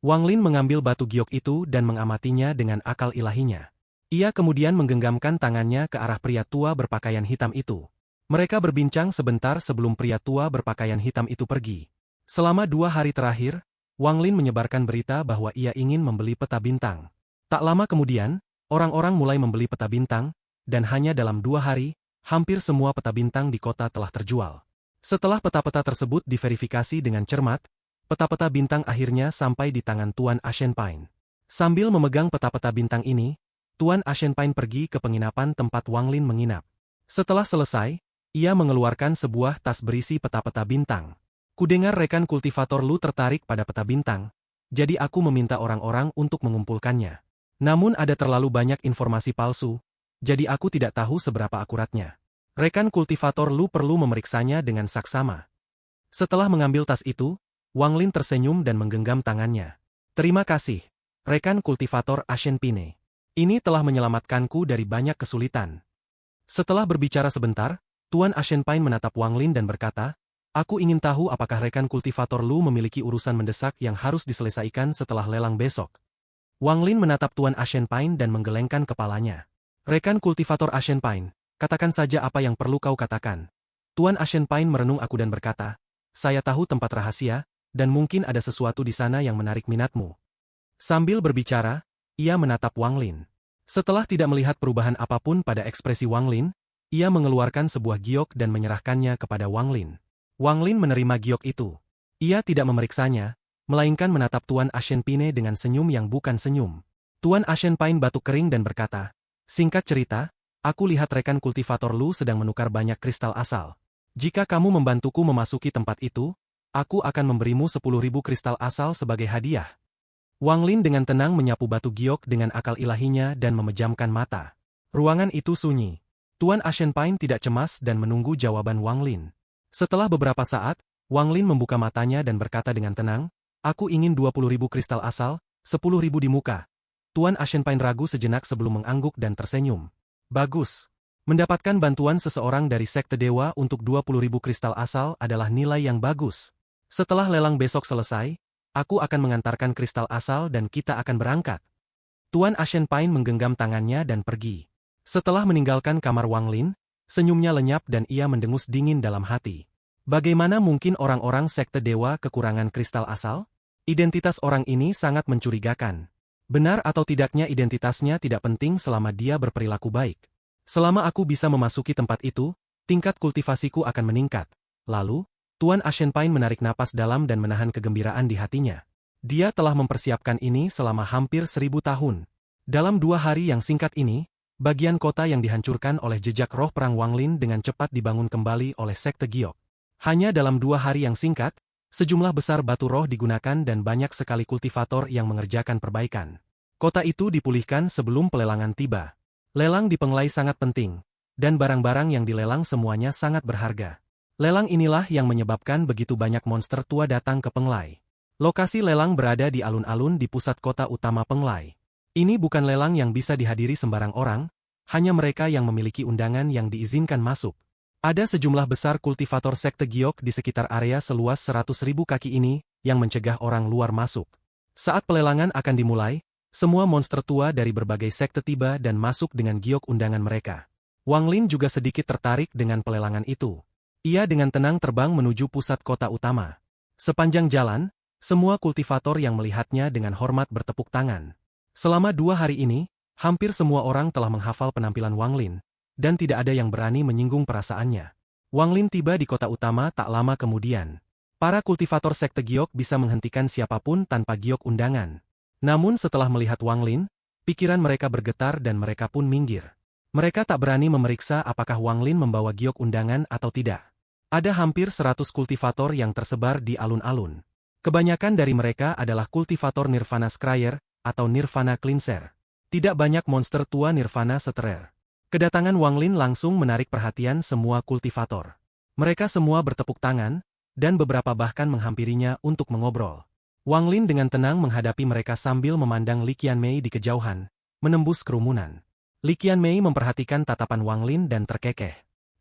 Wang Lin mengambil batu giok itu dan mengamatinya dengan akal ilahinya. Ia kemudian menggenggamkan tangannya ke arah pria tua berpakaian hitam itu. Mereka berbincang sebentar sebelum pria tua berpakaian hitam itu pergi. Selama 2 hari terakhir, Wang Lin menyebarkan berita bahwa ia ingin membeli peta bintang. Tak lama kemudian, orang-orang mulai membeli peta bintang, dan hanya dalam 2 hari, hampir semua peta bintang di kota telah terjual. Setelah peta-peta tersebut diverifikasi dengan cermat, peta-peta bintang akhirnya sampai di tangan Tuan Ashen Pine. Sambil memegang peta-peta bintang ini, Tuan Ashen Pine pergi ke penginapan tempat Wang Lin menginap. Setelah selesai, ia mengeluarkan sebuah tas berisi peta-peta bintang. Kudengar rekan kultivator Lu tertarik pada peta bintang, jadi aku meminta orang-orang untuk mengumpulkannya. Namun ada terlalu banyak informasi palsu, jadi aku tidak tahu seberapa akuratnya. Rekan kultivator Lu perlu memeriksanya dengan saksama. Setelah mengambil tas itu, Wang Lin tersenyum dan menggenggam tangannya. Terima kasih, rekan kultivator Ashen Pine. Ini telah menyelamatkanku dari banyak kesulitan. Setelah berbicara sebentar, Tuan Ashen Pine menatap Wang Lin dan berkata, aku ingin tahu apakah rekan kultivator Lu memiliki urusan mendesak yang harus diselesaikan setelah lelang besok. Wang Lin menatap Tuan Ashen Pine dan menggelengkan kepalanya. Rekan kultivator Ashen Pine, katakan saja apa yang perlu kau katakan. Tuan Ashen Pine merenung aku dan berkata, saya tahu tempat rahasia, dan mungkin ada sesuatu di sana yang menarik minatmu. Sambil berbicara, ia menatap Wang Lin. Setelah tidak melihat perubahan apapun pada ekspresi Wang Lin, ia mengeluarkan sebuah giok dan menyerahkannya kepada Wang Lin. Wang Lin menerima giok itu. Ia tidak memeriksanya, melainkan menatap Tuan Ashenpine dengan senyum yang bukan senyum. Tuan Ashenpine batuk kering dan berkata, "Singkat cerita, aku lihat rekan kultivator Lu sedang menukar banyak kristal asal. Jika kamu membantuku memasuki tempat itu, aku akan memberimu 10.000 kristal asal sebagai hadiah." Wang Lin dengan tenang menyapu batu giok dengan akal ilahinya dan memejamkan mata. Ruangan itu sunyi. Tuan Ashenpine tidak cemas dan menunggu jawaban Wang Lin. Setelah beberapa saat, Wang Lin membuka matanya dan berkata dengan tenang, "Aku ingin 20.000 kristal asal, 10.000 di muka." Tuan Ashenpine ragu sejenak sebelum mengangguk dan tersenyum. "Bagus. Mendapatkan bantuan seseorang dari Sekte Dewa untuk 20.000 kristal asal adalah nilai yang bagus. Setelah lelang besok selesai, aku akan mengantarkan kristal asal dan kita akan berangkat." Tuan Ashenpine menggenggam tangannya dan pergi. Setelah meninggalkan kamar Wang Lin, senyumnya lenyap dan ia mendengus dingin dalam hati. Bagaimana mungkin orang-orang Sekte Dewa kekurangan kristal asal? Identitas orang ini sangat mencurigakan. Benar atau tidaknya identitasnya tidak penting selama dia berperilaku baik. Selama aku bisa memasuki tempat itu, tingkat kultivasiku akan meningkat. Lalu, Tuan Ashenpine menarik napas dalam dan menahan kegembiraan di hatinya. Dia telah mempersiapkan ini selama hampir 1000 tahun. Dalam 2 hari yang singkat ini, bagian kota yang dihancurkan oleh jejak roh perang Wang Lin dengan cepat dibangun kembali oleh Sekte Giok. Hanya dalam 2 hari yang singkat, sejumlah besar batu roh digunakan dan banyak sekali kultivator yang mengerjakan perbaikan. Kota itu dipulihkan sebelum pelelangan tiba. Lelang di Penglai sangat penting, dan barang-barang yang dilelang semuanya sangat berharga. Lelang inilah yang menyebabkan begitu banyak monster tua datang ke Penglai. Lokasi lelang berada di alun-alun di pusat kota utama Penglai. Ini bukan lelang yang bisa dihadiri sembarang orang, hanya mereka yang memiliki undangan yang diizinkan masuk. Ada sejumlah besar kultivator Sekte Giok di sekitar area seluas 100.000 kaki ini, yang mencegah orang luar masuk. Saat pelelangan akan dimulai, semua monster tua dari berbagai sekte tiba dan masuk dengan giok undangan mereka. Wang Lin juga sedikit tertarik dengan pelelangan itu. Ia dengan tenang terbang menuju pusat kota utama. Sepanjang jalan, semua kultivator yang melihatnya dengan hormat bertepuk tangan. Selama 2 hari ini, hampir semua orang telah menghafal penampilan Wang Lin, dan tidak ada yang berani menyinggung perasaannya. Wang Lin tiba di kota utama tak lama kemudian. Para kultivator Sekte Giok bisa menghentikan siapapun tanpa giok undangan. Namun setelah melihat Wang Lin, pikiran mereka bergetar dan mereka pun minggir. Mereka tak berani memeriksa apakah Wang Lin membawa giok undangan atau tidak. Ada hampir 100 kultivator yang tersebar di alun-alun. Kebanyakan dari mereka adalah kultivator Nirvana Scryer atau Nirvana Cleanser. Tidak banyak monster tua Nirvana Seterer. Kedatangan Wang Lin langsung menarik perhatian semua kultivator. Mereka semua bertepuk tangan, dan beberapa bahkan menghampirinya untuk mengobrol. Wang Lin dengan tenang menghadapi mereka sambil memandang Li Qianmei di kejauhan, menembus kerumunan. Li Qianmei memperhatikan tatapan Wang Lin dan terkekeh.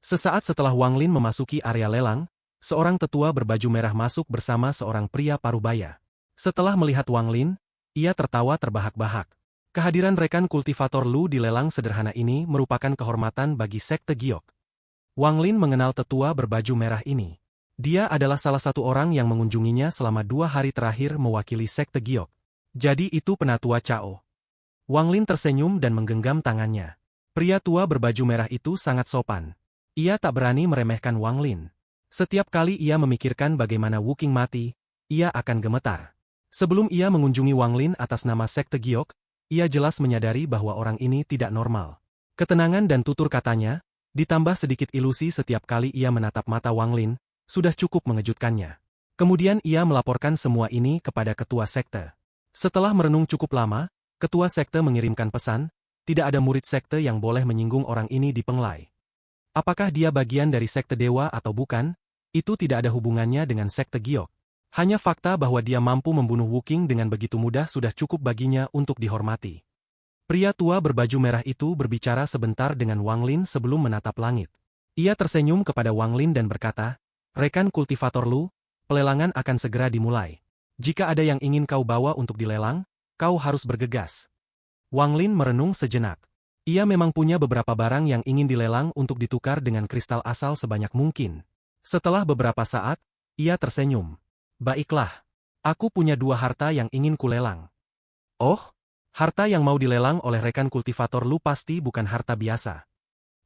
Sesaat setelah Wang Lin memasuki area lelang, seorang tetua berbaju merah masuk bersama seorang pria parubaya. Setelah melihat Wang Lin, ia tertawa terbahak-bahak. Kehadiran rekan kultivator Lu di lelang sederhana ini merupakan kehormatan bagi Sekte Giok. Wang Lin mengenal tetua berbaju merah ini. Dia adalah salah satu orang yang mengunjunginya selama 2 hari terakhir mewakili Sekte Giok. Jadi itu penatua Cao. Wang Lin tersenyum dan menggenggam tangannya. Pria tua berbaju merah itu sangat sopan. Ia tak berani meremehkan Wang Lin. Setiap kali ia memikirkan bagaimana Wuking mati, ia akan gemetar. Sebelum ia mengunjungi Wang Lin atas nama Sekte Giok, ia jelas menyadari bahwa orang ini tidak normal. Ketenangan dan tutur katanya, ditambah sedikit ilusi setiap kali ia menatap mata Wang Lin, sudah cukup mengejutkannya. Kemudian ia melaporkan semua ini kepada ketua sekte. Setelah merenung cukup lama, ketua sekte mengirimkan pesan, tidak ada murid sekte yang boleh menyinggung orang ini di Penglai. Apakah dia bagian dari Sekte Dewa atau bukan, itu tidak ada hubungannya dengan Sekte Giok. Hanya fakta bahwa dia mampu membunuh Wuking dengan begitu mudah sudah cukup baginya untuk dihormati. Pria tua berbaju merah itu berbicara sebentar dengan Wang Lin sebelum menatap langit. Ia tersenyum kepada Wang Lin dan berkata, "Rekan kultivator Lu, pelelangan akan segera dimulai. Jika ada yang ingin kau bawa untuk dilelang, kau harus bergegas." Wang Lin merenung sejenak. Ia memang punya beberapa barang yang ingin dilelang untuk ditukar dengan kristal asal sebanyak mungkin. Setelah beberapa saat, ia tersenyum. "Baiklah. Aku punya 2 harta yang ingin kulelang." "Oh, Harta yang mau dilelang oleh rekan kultivator Lu pasti bukan harta biasa.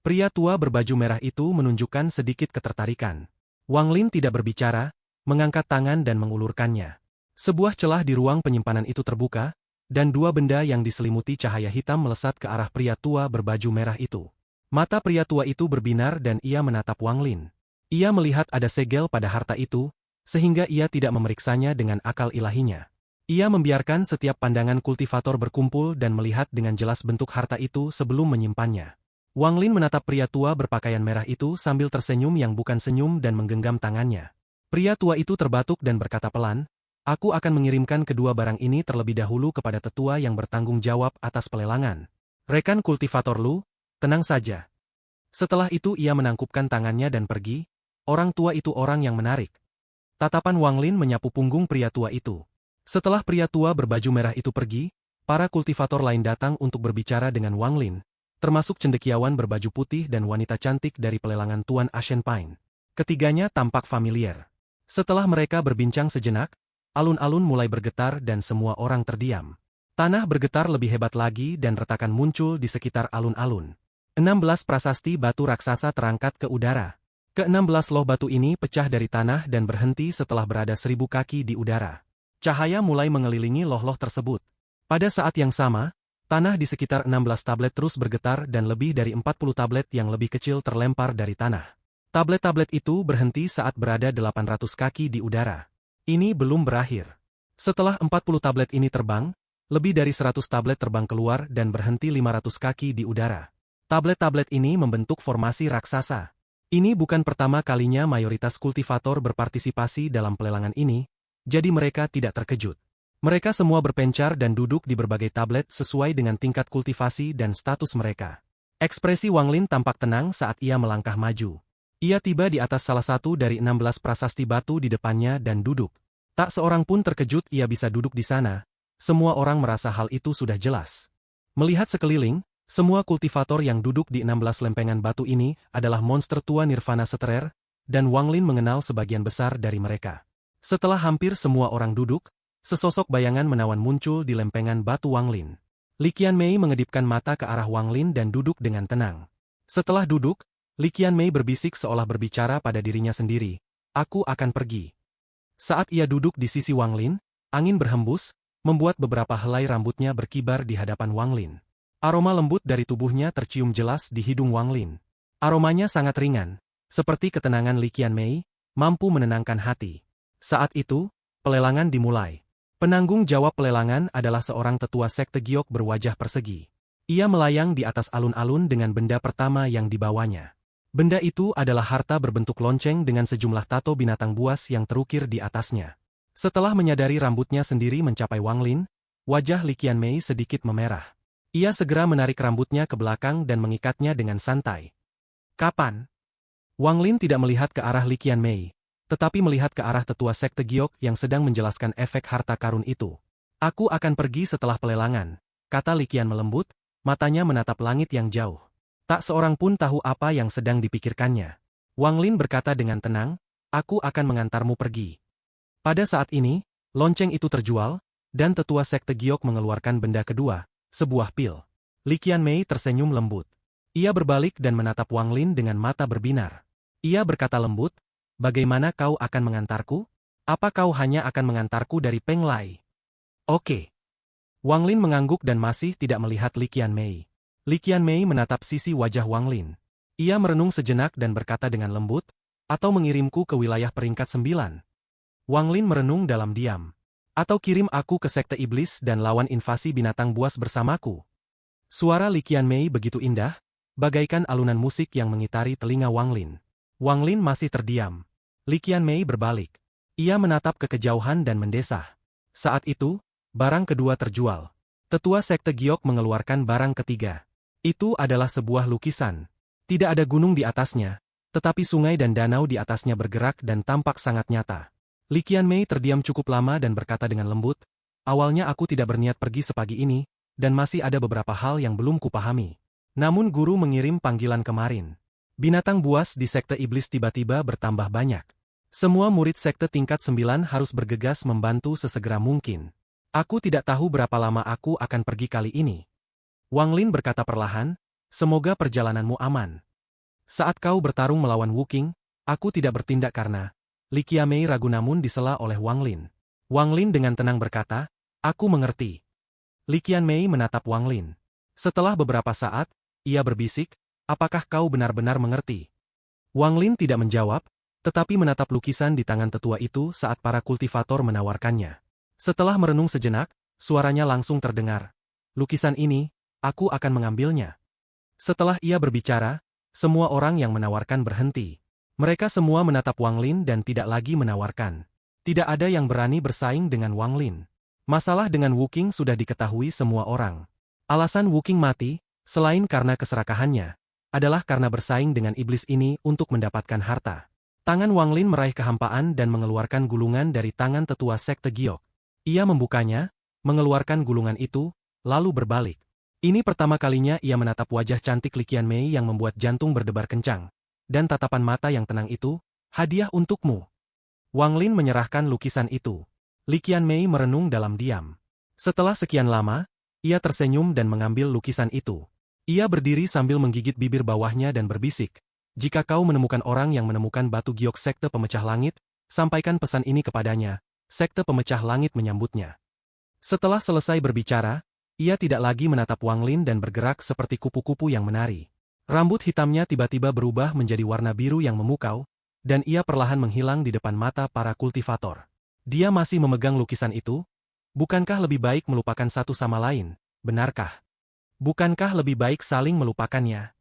Pria tua berbaju merah itu menunjukkan sedikit ketertarikan. Wang Lin tidak berbicara, mengangkat tangan dan mengulurkannya. Sebuah celah di ruang penyimpanan itu terbuka, dan dua benda yang diselimuti cahaya hitam melesat ke arah pria tua berbaju merah itu. Mata pria tua itu berbinar dan ia menatap Wang Lin. Ia melihat ada segel pada harta itu, sehingga ia tidak memeriksanya dengan akal ilahinya. Ia membiarkan setiap pandangan kultivator berkumpul dan melihat dengan jelas bentuk harta itu sebelum menyimpannya. Wang Lin menatap pria tua berpakaian merah itu sambil tersenyum yang bukan senyum dan menggenggam tangannya. Pria tua itu terbatuk dan berkata pelan, "Aku akan mengirimkan kedua barang ini terlebih dahulu kepada tetua yang bertanggung jawab atas pelelangan. Rekan kultivator Lu, tenang saja." Setelah itu ia menangkupkan tangannya dan pergi. Orang tua itu orang yang menarik. Tatapan Wang Lin menyapu punggung pria tua itu. Setelah pria tua berbaju merah itu pergi, para kultivator lain datang untuk berbicara dengan Wang Lin, termasuk cendekiawan berbaju putih dan wanita cantik dari pelelangan Tuan Ashen Pine. Ketiganya tampak familiar. Setelah mereka berbincang sejenak, alun-alun mulai bergetar dan semua orang terdiam. Tanah bergetar lebih hebat lagi dan retakan muncul di sekitar alun-alun. 16 prasasti batu raksasa terangkat ke udara. Ke-16 loh batu ini pecah dari tanah dan berhenti setelah berada 1000 kaki di udara. Cahaya mulai mengelilingi loh-loh tersebut. Pada saat yang sama, tanah di sekitar 16 tablet terus bergetar dan lebih dari 40 tablet yang lebih kecil terlempar dari tanah. Tablet-tablet itu berhenti saat berada 800 kaki di udara. Ini belum berakhir. Setelah 40 tablet ini terbang, lebih dari 100 tablet terbang keluar dan berhenti 500 kaki di udara. Tablet-tablet ini membentuk formasi raksasa. Ini bukan pertama kalinya mayoritas kultivator berpartisipasi dalam pelelangan ini, jadi mereka tidak terkejut. Mereka semua berpencar dan duduk di berbagai tablet sesuai dengan tingkat kultivasi dan status mereka. Ekspresi Wang Lin tampak tenang saat ia melangkah maju. Ia tiba di atas salah satu dari 16 prasasti batu di depannya dan duduk. Tak seorang pun terkejut ia bisa duduk di sana. Semua orang merasa hal itu sudah jelas. Melihat sekeliling, semua kultivator yang duduk di 16 lempengan batu ini adalah monster tua nirvana seterer, dan Wang Lin mengenal sebagian besar dari mereka. Setelah hampir semua orang duduk, sesosok bayangan menawan muncul di lempengan batu Wang Lin. Li Qianmei mengedipkan mata ke arah Wang Lin dan duduk dengan tenang. Setelah duduk, Li Qianmei berbisik seolah berbicara pada dirinya sendiri, "Aku akan pergi." Saat ia duduk di sisi Wang Lin, angin berhembus, membuat beberapa helai rambutnya berkibar di hadapan Wang Lin. Aroma lembut dari tubuhnya tercium jelas di hidung Wang Lin. Aromanya sangat ringan, seperti ketenangan Li Qianmei, mampu menenangkan hati. Saat itu, pelelangan dimulai. Penanggung jawab pelelangan adalah seorang tetua sekte giok berwajah persegi. Ia melayang di atas alun-alun dengan benda pertama yang dibawanya. Benda itu adalah harta berbentuk lonceng dengan sejumlah tato binatang buas yang terukir di atasnya. Setelah menyadari rambutnya sendiri mencapai Wang Lin, wajah Li Qianmei sedikit memerah. Ia segera menarik rambutnya ke belakang dan mengikatnya dengan santai. "Kapan?" Wang Lin tidak melihat ke arah Li Qianmei, tetapi melihat ke arah tetua sekte giok yang sedang menjelaskan efek harta karun itu. "Aku akan pergi setelah pelelangan," kata Li Qian melembut, matanya menatap langit yang jauh. Tak seorang pun tahu apa yang sedang dipikirkannya. Wang Lin berkata dengan tenang, "Aku akan mengantarmu pergi." Pada saat ini, lonceng itu terjual, dan tetua sekte giok mengeluarkan benda kedua, sebuah pil. Li Qianmei tersenyum lembut. Ia berbalik dan menatap Wang Lin dengan mata berbinar. Ia berkata lembut, "Bagaimana kau akan mengantarku? Apa kau hanya akan mengantarku dari Peng Lai?" "Oke." Wang Lin mengangguk dan masih tidak melihat Li Qianmei. Li Qianmei menatap sisi wajah Wang Lin. Ia merenung sejenak dan berkata dengan lembut, "Atau mengirimku ke wilayah peringkat 9. Wang Lin merenung dalam diam. "Atau kirim aku ke sekte iblis dan lawan invasi binatang buas bersamaku." Suara Li Qianmei begitu indah, bagaikan alunan musik yang mengitari telinga Wang Lin. Wang Lin masih terdiam. Li Qianmei berbalik. Ia menatap ke kejauhan dan mendesah. Saat itu, barang kedua terjual. Tetua sekte giok mengeluarkan barang ketiga. Itu adalah sebuah lukisan. Tidak ada gunung di atasnya, tetapi sungai dan danau di atasnya bergerak dan tampak sangat nyata. Li Qianmei terdiam cukup lama dan berkata dengan lembut, "Awalnya aku tidak berniat pergi sepagi ini, dan masih ada beberapa hal yang belum kupahami. Namun guru mengirim panggilan kemarin. Binatang buas di sekte iblis tiba-tiba bertambah banyak. Semua murid sekte tingkat 9 harus bergegas membantu sesegera mungkin. Aku tidak tahu berapa lama aku akan pergi kali ini. Wang Lin berkata perlahan, semoga perjalananmu aman. Saat kau bertarung melawan Wu Qing, aku tidak bertindak karena Li Qiamei ragu namun disela oleh Wang Lin. Wang Lin dengan tenang berkata, aku mengerti. Li Qiamei menatap Wang Lin. Setelah beberapa saat, ia berbisik, apakah kau benar-benar mengerti? Wang Lin tidak menjawab, tetapi menatap lukisan di tangan tetua itu saat para kultivator menawarkannya. Setelah merenung sejenak, suaranya langsung terdengar. Lukisan ini, aku akan mengambilnya. Setelah ia berbicara, semua orang yang menawarkan berhenti. Mereka semua menatap Wang Lin dan tidak lagi menawarkan. Tidak ada yang berani bersaing dengan Wang Lin. Masalah dengan Wu Qing sudah diketahui semua orang. Alasan Wu Qing mati, selain karena keserakahannya, adalah karena bersaing dengan iblis ini untuk mendapatkan harta. Tangan Wang Lin meraih kehampaan dan mengeluarkan gulungan dari tangan tetua sekte Giok. Ia membukanya, mengeluarkan gulungan itu, lalu berbalik. Ini pertama kalinya ia menatap wajah cantik Li Qianmei yang membuat jantung berdebar kencang. Dan tatapan mata yang tenang itu, hadiah untukmu. Wang Lin menyerahkan lukisan itu. Li Qianmei merenung dalam diam. Setelah sekian lama, ia tersenyum dan mengambil lukisan itu. Ia berdiri sambil menggigit bibir bawahnya dan berbisik. Jika kau menemukan orang yang menemukan batu giok sekte pemecah langit, sampaikan pesan ini kepadanya. Sekte pemecah langit menyambutnya. Setelah selesai berbicara, ia tidak lagi menatap Wang Lin dan bergerak seperti kupu-kupu yang menari. Rambut hitamnya tiba-tiba berubah menjadi warna biru yang memukau, dan ia perlahan menghilang di depan mata para kultivator. Dia masih memegang lukisan itu? Bukankah lebih baik melupakan satu sama lain, benarkah? Bukankah lebih baik saling melupakannya?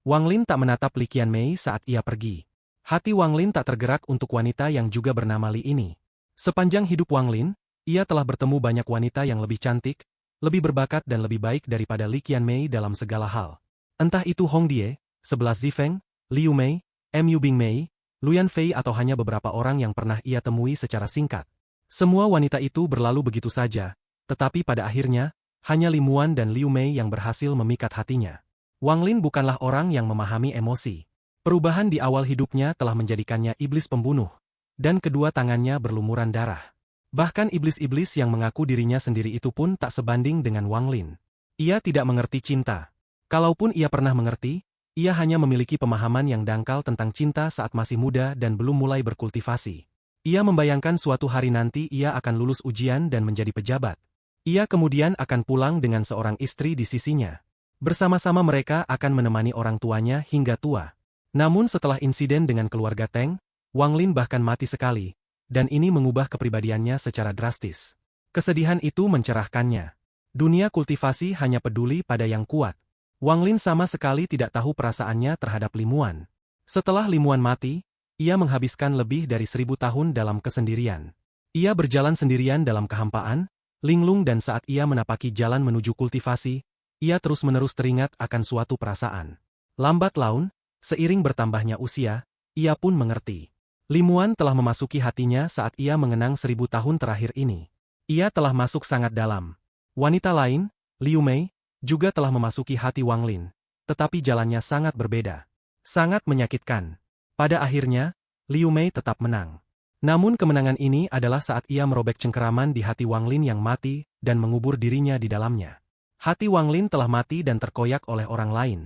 Wang Lin tak menatap Li Qianmei saat ia pergi. Hati Wang Lin tak tergerak untuk wanita yang juga bernama Li ini. Sepanjang hidup Wang Lin, ia telah bertemu banyak wanita yang lebih cantik, lebih berbakat dan lebih baik daripada Li Qianmei dalam segala hal. Entah itu Hong Die, 11 Zifeng, Liu Mei, Mu Bingmei, Luyan Fei atau hanya beberapa orang yang pernah ia temui secara singkat. Semua wanita itu berlalu begitu saja, tetapi pada akhirnya, hanya Li Muan dan Liu Mei yang berhasil memikat hatinya. Wang Lin bukanlah orang yang memahami emosi. Perubahan di awal hidupnya telah menjadikannya iblis pembunuh, dan kedua tangannya berlumuran darah. Bahkan iblis-iblis yang mengaku dirinya sendiri itu pun tak sebanding dengan Wang Lin. Ia tidak mengerti cinta. Kalaupun ia pernah mengerti, ia hanya memiliki pemahaman yang dangkal tentang cinta saat masih muda dan belum mulai berkultivasi. Ia membayangkan suatu hari nanti ia akan lulus ujian dan menjadi pejabat. Ia kemudian akan pulang dengan seorang istri di sisinya. Bersama-sama mereka akan menemani orang tuanya hingga tua. Namun setelah insiden dengan keluarga Teng, Wang Lin bahkan mati sekali. Dan ini mengubah kepribadiannya secara drastis. Kesedihan itu mencerahkannya. Dunia kultivasi hanya peduli pada yang kuat. Wang Lin sama sekali tidak tahu perasaannya terhadap Li Muan. Setelah Li Muan mati, ia menghabiskan lebih dari 1000 tahun dalam kesendirian. Ia berjalan sendirian dalam kehampaan, linglung dan saat ia menapaki jalan menuju kultivasi, ia terus-menerus teringat akan suatu perasaan. Lambat laun, seiring bertambahnya usia, ia pun mengerti. Li Muan telah memasuki hatinya saat ia mengenang 1000 tahun terakhir ini. Ia telah masuk sangat dalam. Wanita lain, Liu Mei, juga telah memasuki hati Wang Lin. Tetapi jalannya sangat berbeda. Sangat menyakitkan. Pada akhirnya, Liu Mei tetap menang. Namun kemenangan ini adalah saat ia merobek cengkeraman di hati Wang Lin yang mati dan mengubur dirinya di dalamnya. Hati Wang Lin telah mati dan terkoyak oleh orang lain.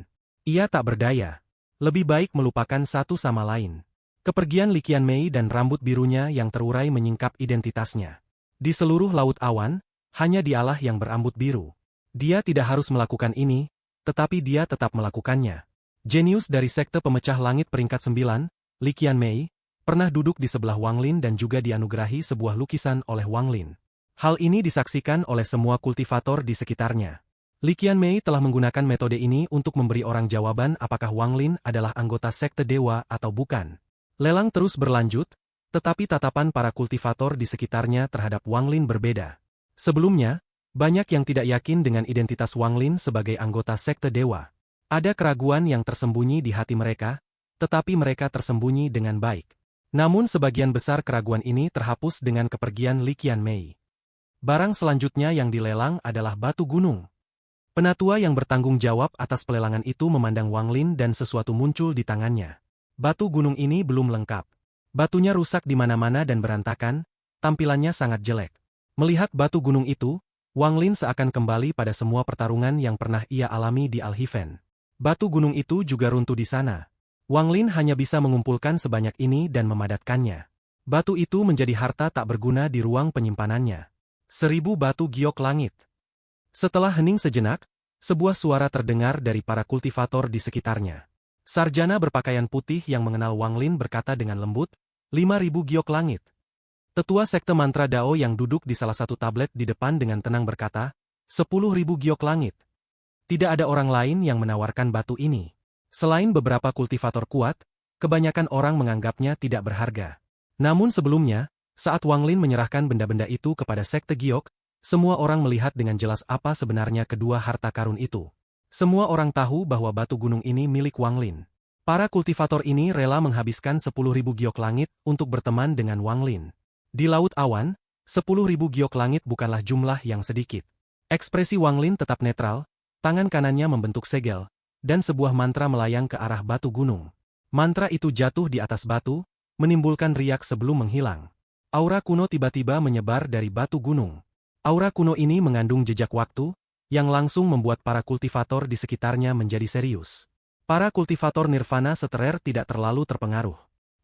Ia tak berdaya. Lebih baik melupakan satu sama lain. Kepergian Li Qianmei dan rambut birunya yang terurai menyingkap identitasnya. Di seluruh laut awan, hanya dialah yang berambut biru. Dia tidak harus melakukan ini, tetapi dia tetap melakukannya. Jenius dari sekte pemecah langit peringkat 9, Li Qianmei, pernah duduk di sebelah Wang Lin dan juga dianugerahi sebuah lukisan oleh Wang Lin. Hal ini disaksikan oleh semua kultivator di sekitarnya. Li Qianmei telah menggunakan metode ini untuk memberi orang jawaban apakah Wang Lin adalah anggota sekte dewa atau bukan. Lelang terus berlanjut, tetapi tatapan para kultivator di sekitarnya terhadap Wang Lin berbeda. Sebelumnya, banyak yang tidak yakin dengan identitas Wang Lin sebagai anggota sekte dewa. Ada keraguan yang tersembunyi di hati mereka, tetapi mereka tersembunyi dengan baik. Namun sebagian besar keraguan ini terhapus dengan kepergian Li Qianmei. Barang selanjutnya yang dilelang adalah batu gunung. Penatua yang bertanggung jawab atas pelelangan itu memandang Wang Lin dan sesuatu muncul di tangannya. Batu gunung ini belum lengkap. Batunya rusak di mana-mana dan berantakan, tampilannya sangat jelek. Melihat batu gunung itu, Wang Lin seakan kembali pada semua pertarungan yang pernah ia alami di Alhiven. Batu gunung itu juga runtuh di sana. Wang Lin hanya bisa mengumpulkan sebanyak ini dan memadatkannya. Batu itu menjadi harta tak berguna di ruang penyimpanannya. 1000 batu giok langit. Setelah hening sejenak, sebuah suara terdengar dari para kultivator di sekitarnya. Sarjana berpakaian putih yang mengenal Wang Lin berkata dengan lembut, 5000 giok langit. Tetua sekte mantra Dao yang duduk di salah satu tablet di depan dengan tenang berkata, 10.000 giok langit. Tidak ada orang lain yang menawarkan batu ini. Selain beberapa kultivator kuat, kebanyakan orang menganggapnya tidak berharga. Namun sebelumnya, saat Wang Lin menyerahkan benda-benda itu kepada sekte giok, semua orang melihat dengan jelas apa sebenarnya kedua harta karun itu. Semua orang tahu bahwa batu gunung ini milik Wang Lin. Para kultivator ini rela menghabiskan 10.000 giok langit untuk berteman dengan Wang Lin. Di Laut Awan, 10.000 giok langit bukanlah jumlah yang sedikit. Ekspresi Wang Lin tetap netral, tangan kanannya membentuk segel, dan sebuah mantra melayang ke arah batu gunung. Mantra itu jatuh di atas batu, menimbulkan riak sebelum menghilang. Aura kuno tiba-tiba menyebar dari batu gunung. Aura kuno ini mengandung jejak waktu, yang langsung membuat para kultivator di sekitarnya menjadi serius. Para kultivator Nirvana Seterer tidak terlalu terpengaruh.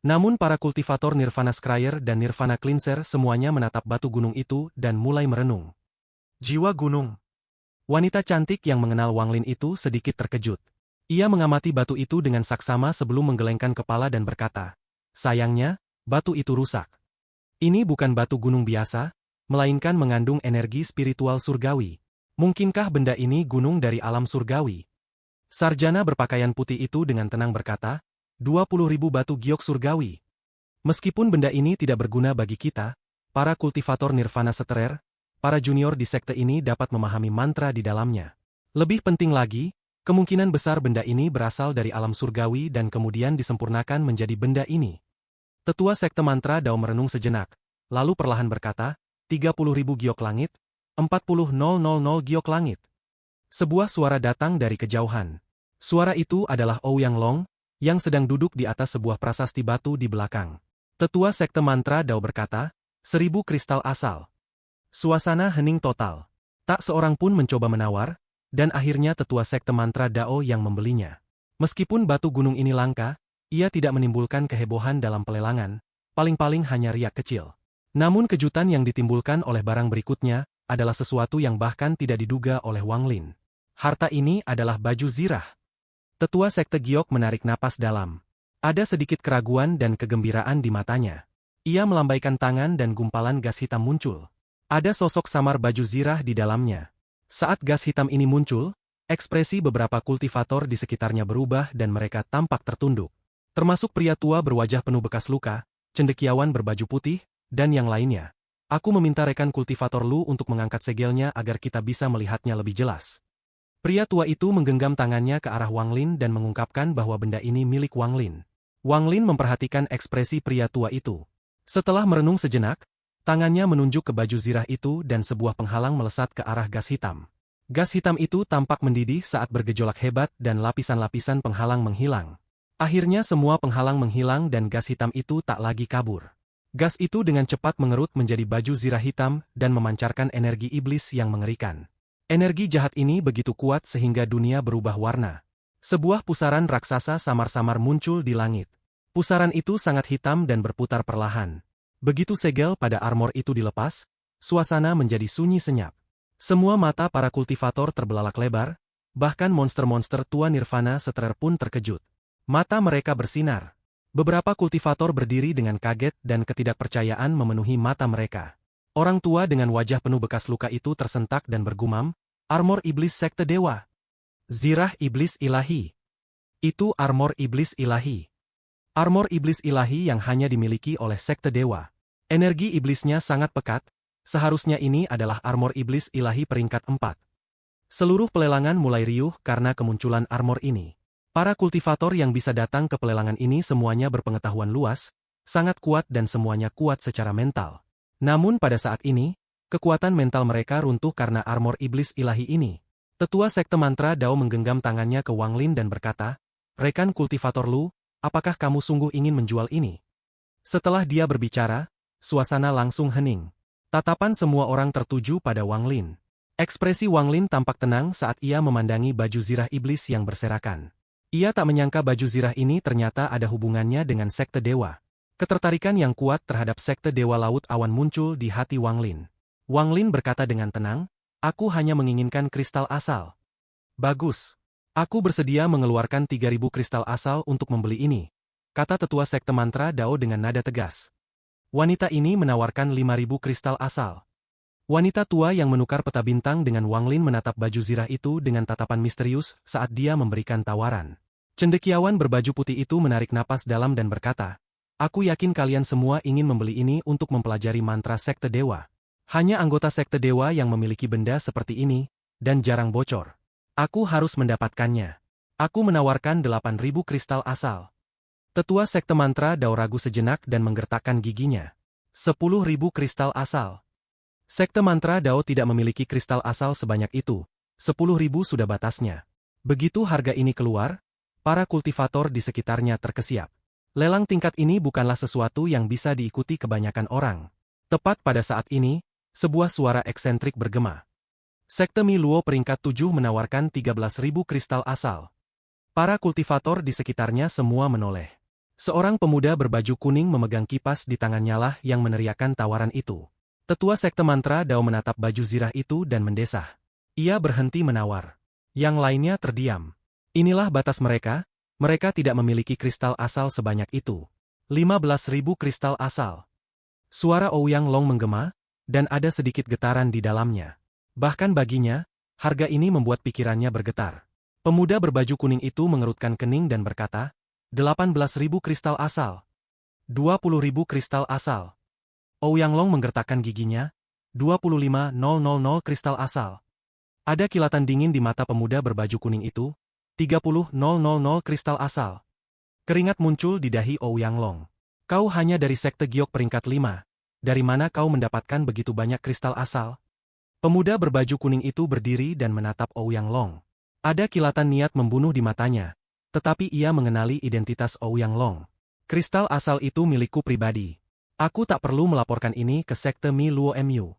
Namun para kultivator Nirvana Scryer dan Nirvana Cleanser semuanya menatap batu gunung itu dan mulai merenung. Jiwa gunung. Wanita cantik yang mengenal Wang Lin itu sedikit terkejut. Ia mengamati batu itu dengan saksama sebelum menggelengkan kepala dan berkata, sayangnya, batu itu rusak. Ini bukan batu gunung biasa, melainkan mengandung energi spiritual surgawi. Mungkinkah benda ini gunung dari alam surgawi? Sarjana berpakaian putih itu dengan tenang berkata, 20.000 batu giok surgawi. Meskipun benda ini tidak berguna bagi kita, para kultivator Nirvana Seterer, para junior di sekte ini dapat memahami mantra di dalamnya. Lebih penting lagi, kemungkinan besar benda ini berasal dari alam surgawi dan kemudian disempurnakan menjadi benda ini. Tetua sekte mantra Dao merenung sejenak, lalu perlahan berkata, 30.000 giok langit, 40.000 giok langit. Sebuah suara datang dari kejauhan. Suara itu adalah Ouyang Long, yang sedang duduk di atas sebuah prasasti batu di belakang. Tetua sekte mantra Dao berkata, 1000 kristal asal. Suasana hening total. Tak seorang pun mencoba menawar, dan akhirnya tetua sekte mantra Dao yang membelinya. Meskipun batu gunung ini langka, ia tidak menimbulkan kehebohan dalam pelelangan, paling-paling hanya riak kecil. Namun kejutan yang ditimbulkan oleh barang berikutnya, adalah sesuatu yang bahkan tidak diduga oleh Wang Lin. Harta ini adalah baju zirah. Tetua sekte giok menarik napas dalam. Ada sedikit keraguan dan kegembiraan di matanya. Ia melambaikan tangan dan gumpalan gas hitam muncul. Ada sosok samar baju zirah di dalamnya. Saat gas hitam ini muncul, ekspresi beberapa kultivator di sekitarnya berubah dan mereka tampak tertunduk. Termasuk pria tua berwajah penuh bekas luka, cendekiawan berbaju putih, dan yang lainnya. Aku meminta rekan kultivator Lu untuk mengangkat segelnya agar kita bisa melihatnya lebih jelas. Pria tua itu menggenggam tangannya ke arah Wang Lin dan mengungkapkan bahwa benda ini milik Wang Lin. Wang Lin memperhatikan ekspresi pria tua itu. Setelah merenung sejenak, tangannya menunjuk ke baju zirah itu dan sebuah penghalang melesat ke arah gas hitam. Gas hitam itu tampak mendidih saat bergejolak hebat dan lapisan-lapisan penghalang menghilang. Akhirnya semua penghalang menghilang dan gas hitam itu tak lagi kabur. Gas itu dengan cepat mengerut menjadi baju zirah hitam dan memancarkan energi iblis yang mengerikan. Energi jahat ini begitu kuat sehingga dunia berubah warna. Sebuah pusaran raksasa samar-samar muncul di langit. Pusaran itu sangat hitam dan berputar perlahan. Begitu segel pada armor itu dilepas, suasana menjadi sunyi senyap. Semua mata para kultivator terbelalak lebar, bahkan monster-monster tua Nirvana Seterer pun terkejut. Mata mereka bersinar. Beberapa kultivator berdiri dengan kaget dan ketidakpercayaan memenuhi mata mereka. Orang tua dengan wajah penuh bekas luka itu tersentak dan bergumam, armor iblis sekte dewa. Zirah iblis ilahi. Itu armor iblis ilahi. Armor iblis ilahi yang hanya dimiliki oleh sekte dewa. Energi iblisnya sangat pekat, seharusnya ini adalah armor iblis ilahi peringkat 4. Seluruh pelelangan mulai riuh karena kemunculan armor ini. Para kultivator yang bisa datang ke pelelangan ini semuanya berpengetahuan luas, sangat kuat dan semuanya kuat secara mental. Namun pada saat ini, kekuatan mental mereka runtuh karena armor iblis ilahi ini. Tetua sekte mantra Dao menggenggam tangannya ke Wang Lin dan berkata, rekan kultivator Lu, apakah kamu sungguh ingin menjual ini? Setelah dia berbicara, suasana langsung hening. Tatapan semua orang tertuju pada Wang Lin. Ekspresi Wang Lin tampak tenang saat ia memandangi baju zirah iblis yang berserakan. Ia tak menyangka baju zirah ini ternyata ada hubungannya dengan sekte dewa. Ketertarikan yang kuat terhadap sekte dewa laut awan muncul di hati Wang Lin. Wang Lin berkata dengan tenang, "Aku hanya menginginkan kristal asal." "Bagus. Aku bersedia mengeluarkan 3.000 kristal asal untuk membeli ini," kata tetua sekte mantra Dao dengan nada tegas. Wanita ini menawarkan 5.000 kristal asal. Wanita tua yang menukar peta bintang dengan Wang Lin menatap baju zirah itu dengan tatapan misterius saat dia memberikan tawaran. Cendekiawan berbaju putih itu menarik napas dalam dan berkata, "Aku yakin kalian semua ingin membeli ini untuk mempelajari mantra sekte dewa. Hanya anggota sekte dewa yang memiliki benda seperti ini, dan jarang bocor. Aku harus mendapatkannya. Aku menawarkan 8.000 kristal asal." Tetua sekte mantra Dao ragu sejenak dan menggertakkan giginya. 10.000 kristal asal. Sekte mantra Dao tidak memiliki kristal asal sebanyak itu. 10.000 sudah batasnya. Begitu harga ini keluar, para kultivator di sekitarnya terkesiap. Lelang tingkat ini bukanlah sesuatu yang bisa diikuti kebanyakan orang. Tepat pada saat ini, sebuah suara eksentrik bergema. Sekte Mi Luo peringkat 7 menawarkan 13.000 kristal asal. Para kultivator di sekitarnya semua menoleh. Seorang pemuda berbaju kuning memegang kipas di tangannya lah yang meneriakkan tawaran itu. Tetua sekte mantra Dao menatap baju zirah itu dan mendesah. Ia berhenti menawar. Yang lainnya terdiam. Inilah batas mereka, mereka tidak memiliki kristal asal sebanyak itu. 15.000 kristal asal. Suara Ouyang Long menggema, dan ada sedikit getaran di dalamnya. Bahkan baginya, harga ini membuat pikirannya bergetar. Pemuda berbaju kuning itu mengerutkan kening dan berkata, 18.000 kristal asal. 20.000 kristal asal. Ouyang Long menggertakkan giginya, 25.000 kristal asal. Ada kilatan dingin di mata pemuda berbaju kuning itu, 30.000 kristal asal. Keringat muncul di dahi Ouyang Long. Kau hanya dari sekte giok peringkat 5. Dari mana kau mendapatkan begitu banyak kristal asal? Pemuda berbaju kuning itu berdiri dan menatap Ouyang Long. Ada kilatan niat membunuh di matanya. Tetapi ia mengenali identitas Ouyang Long. Kristal asal itu milikku pribadi. Aku tak perlu melaporkan ini ke sekte Mi Luo Mu.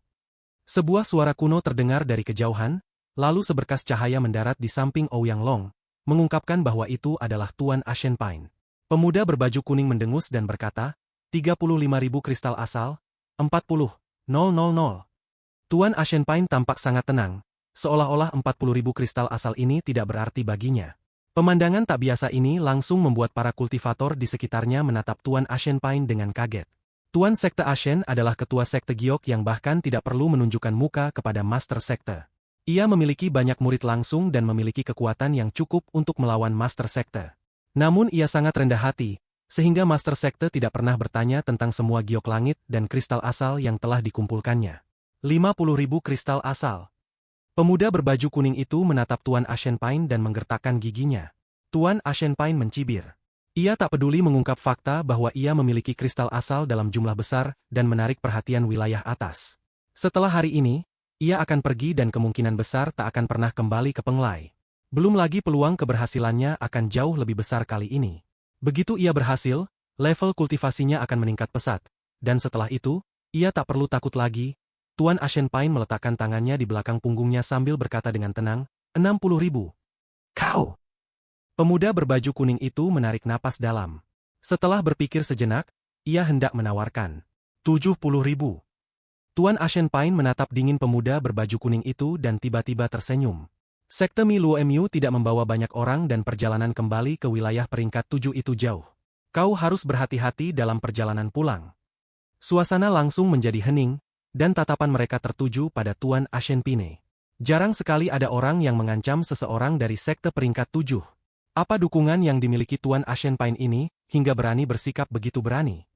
Sebuah suara kuno terdengar dari kejauhan, lalu seberkas cahaya mendarat di samping Ouyang Long, mengungkapkan bahwa itu adalah Tuan Ashen Pine. Pemuda berbaju kuning mendengus dan berkata, 35.000 kristal asal, 40.000. Tuan Ashen Pine tampak sangat tenang, seolah-olah 40.000 kristal asal ini tidak berarti baginya. Pemandangan tak biasa ini langsung membuat para kultivator di sekitarnya menatap Tuan Ashen Pine dengan kaget. Tuan Sekte Ashen adalah ketua sekte giok yang bahkan tidak perlu menunjukkan muka kepada Master Sekte. Ia memiliki banyak murid langsung dan memiliki kekuatan yang cukup untuk melawan Master Sekte. Namun ia sangat rendah hati, sehingga Master Sekte tidak pernah bertanya tentang semua giok langit dan kristal asal yang telah dikumpulkannya. 50.000 kristal asal. Pemuda berbaju kuning itu menatap Tuan Ashen Pine dan menggertakkan giginya. Tuan Ashen Pine mencibir. Ia tak peduli mengungkap fakta bahwa ia memiliki kristal asal dalam jumlah besar dan menarik perhatian wilayah atas. Setelah hari ini, ia akan pergi dan kemungkinan besar tak akan pernah kembali ke Penglai. Belum lagi peluang keberhasilannya akan jauh lebih besar kali ini. Begitu ia berhasil, level kultivasinya akan meningkat pesat. Dan setelah itu, ia tak perlu takut lagi. Tuan Ashen Pine meletakkan tangannya di belakang punggungnya sambil berkata dengan tenang, 60.000. Kau! Pemuda berbaju kuning itu menarik napas dalam. Setelah berpikir sejenak, ia hendak menawarkan 70.000. Tuan Ashen Pine menatap dingin pemuda berbaju kuning itu dan tiba-tiba tersenyum. Sekte Mi Luo Mu tidak membawa banyak orang dan perjalanan kembali ke wilayah peringkat 7 itu jauh. Kau harus berhati-hati dalam perjalanan pulang. Suasana langsung menjadi hening, dan tatapan mereka tertuju pada Tuan Ashen Pine. Jarang sekali ada orang yang mengancam seseorang dari sekte peringkat 7. Apa dukungan yang dimiliki Tuan Ashen Pine ini, hingga berani bersikap begitu berani?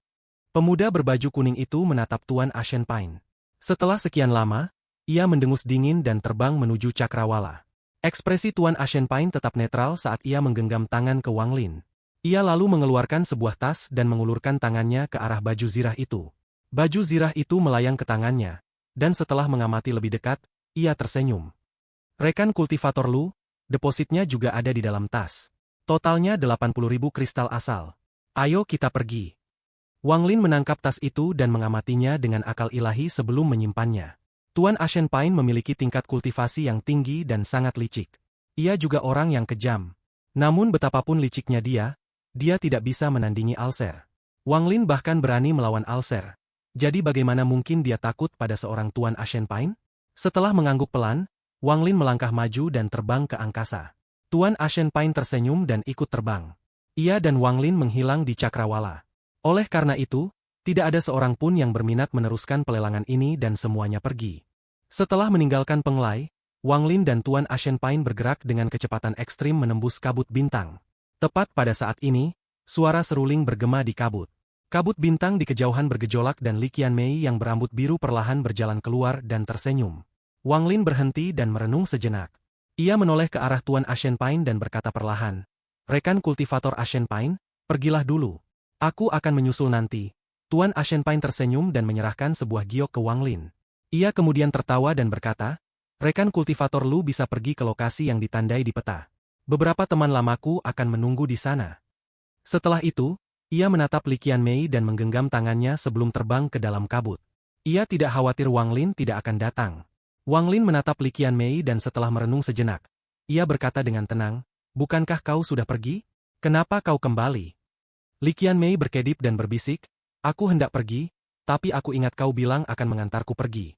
Pemuda berbaju kuning itu menatap Tuan Ashen Pine. Setelah sekian lama, ia mendengus dingin dan terbang menuju cakrawala. Ekspresi Tuan Ashen Pine tetap netral saat ia menggenggam tangan ke Wang Lin. Ia lalu mengeluarkan sebuah tas dan mengulurkan tangannya ke arah baju zirah itu. Baju zirah itu melayang ke tangannya, dan setelah mengamati lebih dekat, ia tersenyum. Rekan kultivator Lu, depositnya juga ada di dalam tas. Totalnya 80.000 kristal asal. Ayo kita pergi. Wang Lin menangkap tas itu dan mengamatinya dengan akal ilahi sebelum menyimpannya. Tuan Ashen Pine memiliki tingkat kultivasi yang tinggi dan sangat licik. Ia juga orang yang kejam. Namun betapapun liciknya dia tidak bisa menandingi Alser. Wang Lin bahkan berani melawan Alser. Jadi bagaimana mungkin dia takut pada seorang Tuan Ashen Pine? Setelah mengangguk pelan, Wang Lin melangkah maju dan terbang ke angkasa. Tuan Ashen Pine tersenyum dan ikut terbang. Ia dan Wang Lin menghilang di cakrawala. Oleh karena itu, tidak ada seorang pun yang berminat meneruskan pelelangan ini dan semuanya pergi. Setelah meninggalkan Penglai, Wang Lin dan Tuan Ashen Pine bergerak dengan kecepatan ekstrim menembus kabut bintang. Tepat pada saat ini, suara seruling bergema di kabut. Kabut bintang di kejauhan bergejolak dan Li Qianmei yang berambut biru perlahan berjalan keluar dan tersenyum. Wang Lin berhenti dan merenung sejenak. Ia menoleh ke arah Tuan Ashen Pine dan berkata perlahan, "Rekan kultivator Ashen Pine, pergilah dulu. Aku akan menyusul nanti." Tuan Ashen Pine tersenyum dan menyerahkan sebuah giok ke Wang Lin. Ia kemudian tertawa dan berkata, "Rekan kultivator Lu bisa pergi ke lokasi yang ditandai di peta. Beberapa teman lamaku akan menunggu di sana." Setelah itu, ia menatap Li Qianmei dan menggenggam tangannya sebelum terbang ke dalam kabut. Ia tidak khawatir Wang Lin tidak akan datang. Wang Lin menatap Li Qianmei dan setelah merenung sejenak, ia berkata dengan tenang, "Bukankah kau sudah pergi? Kenapa kau kembali?" Li Qianmei berkedip dan berbisik, "Aku hendak pergi, tapi aku ingat kau bilang akan mengantarku pergi."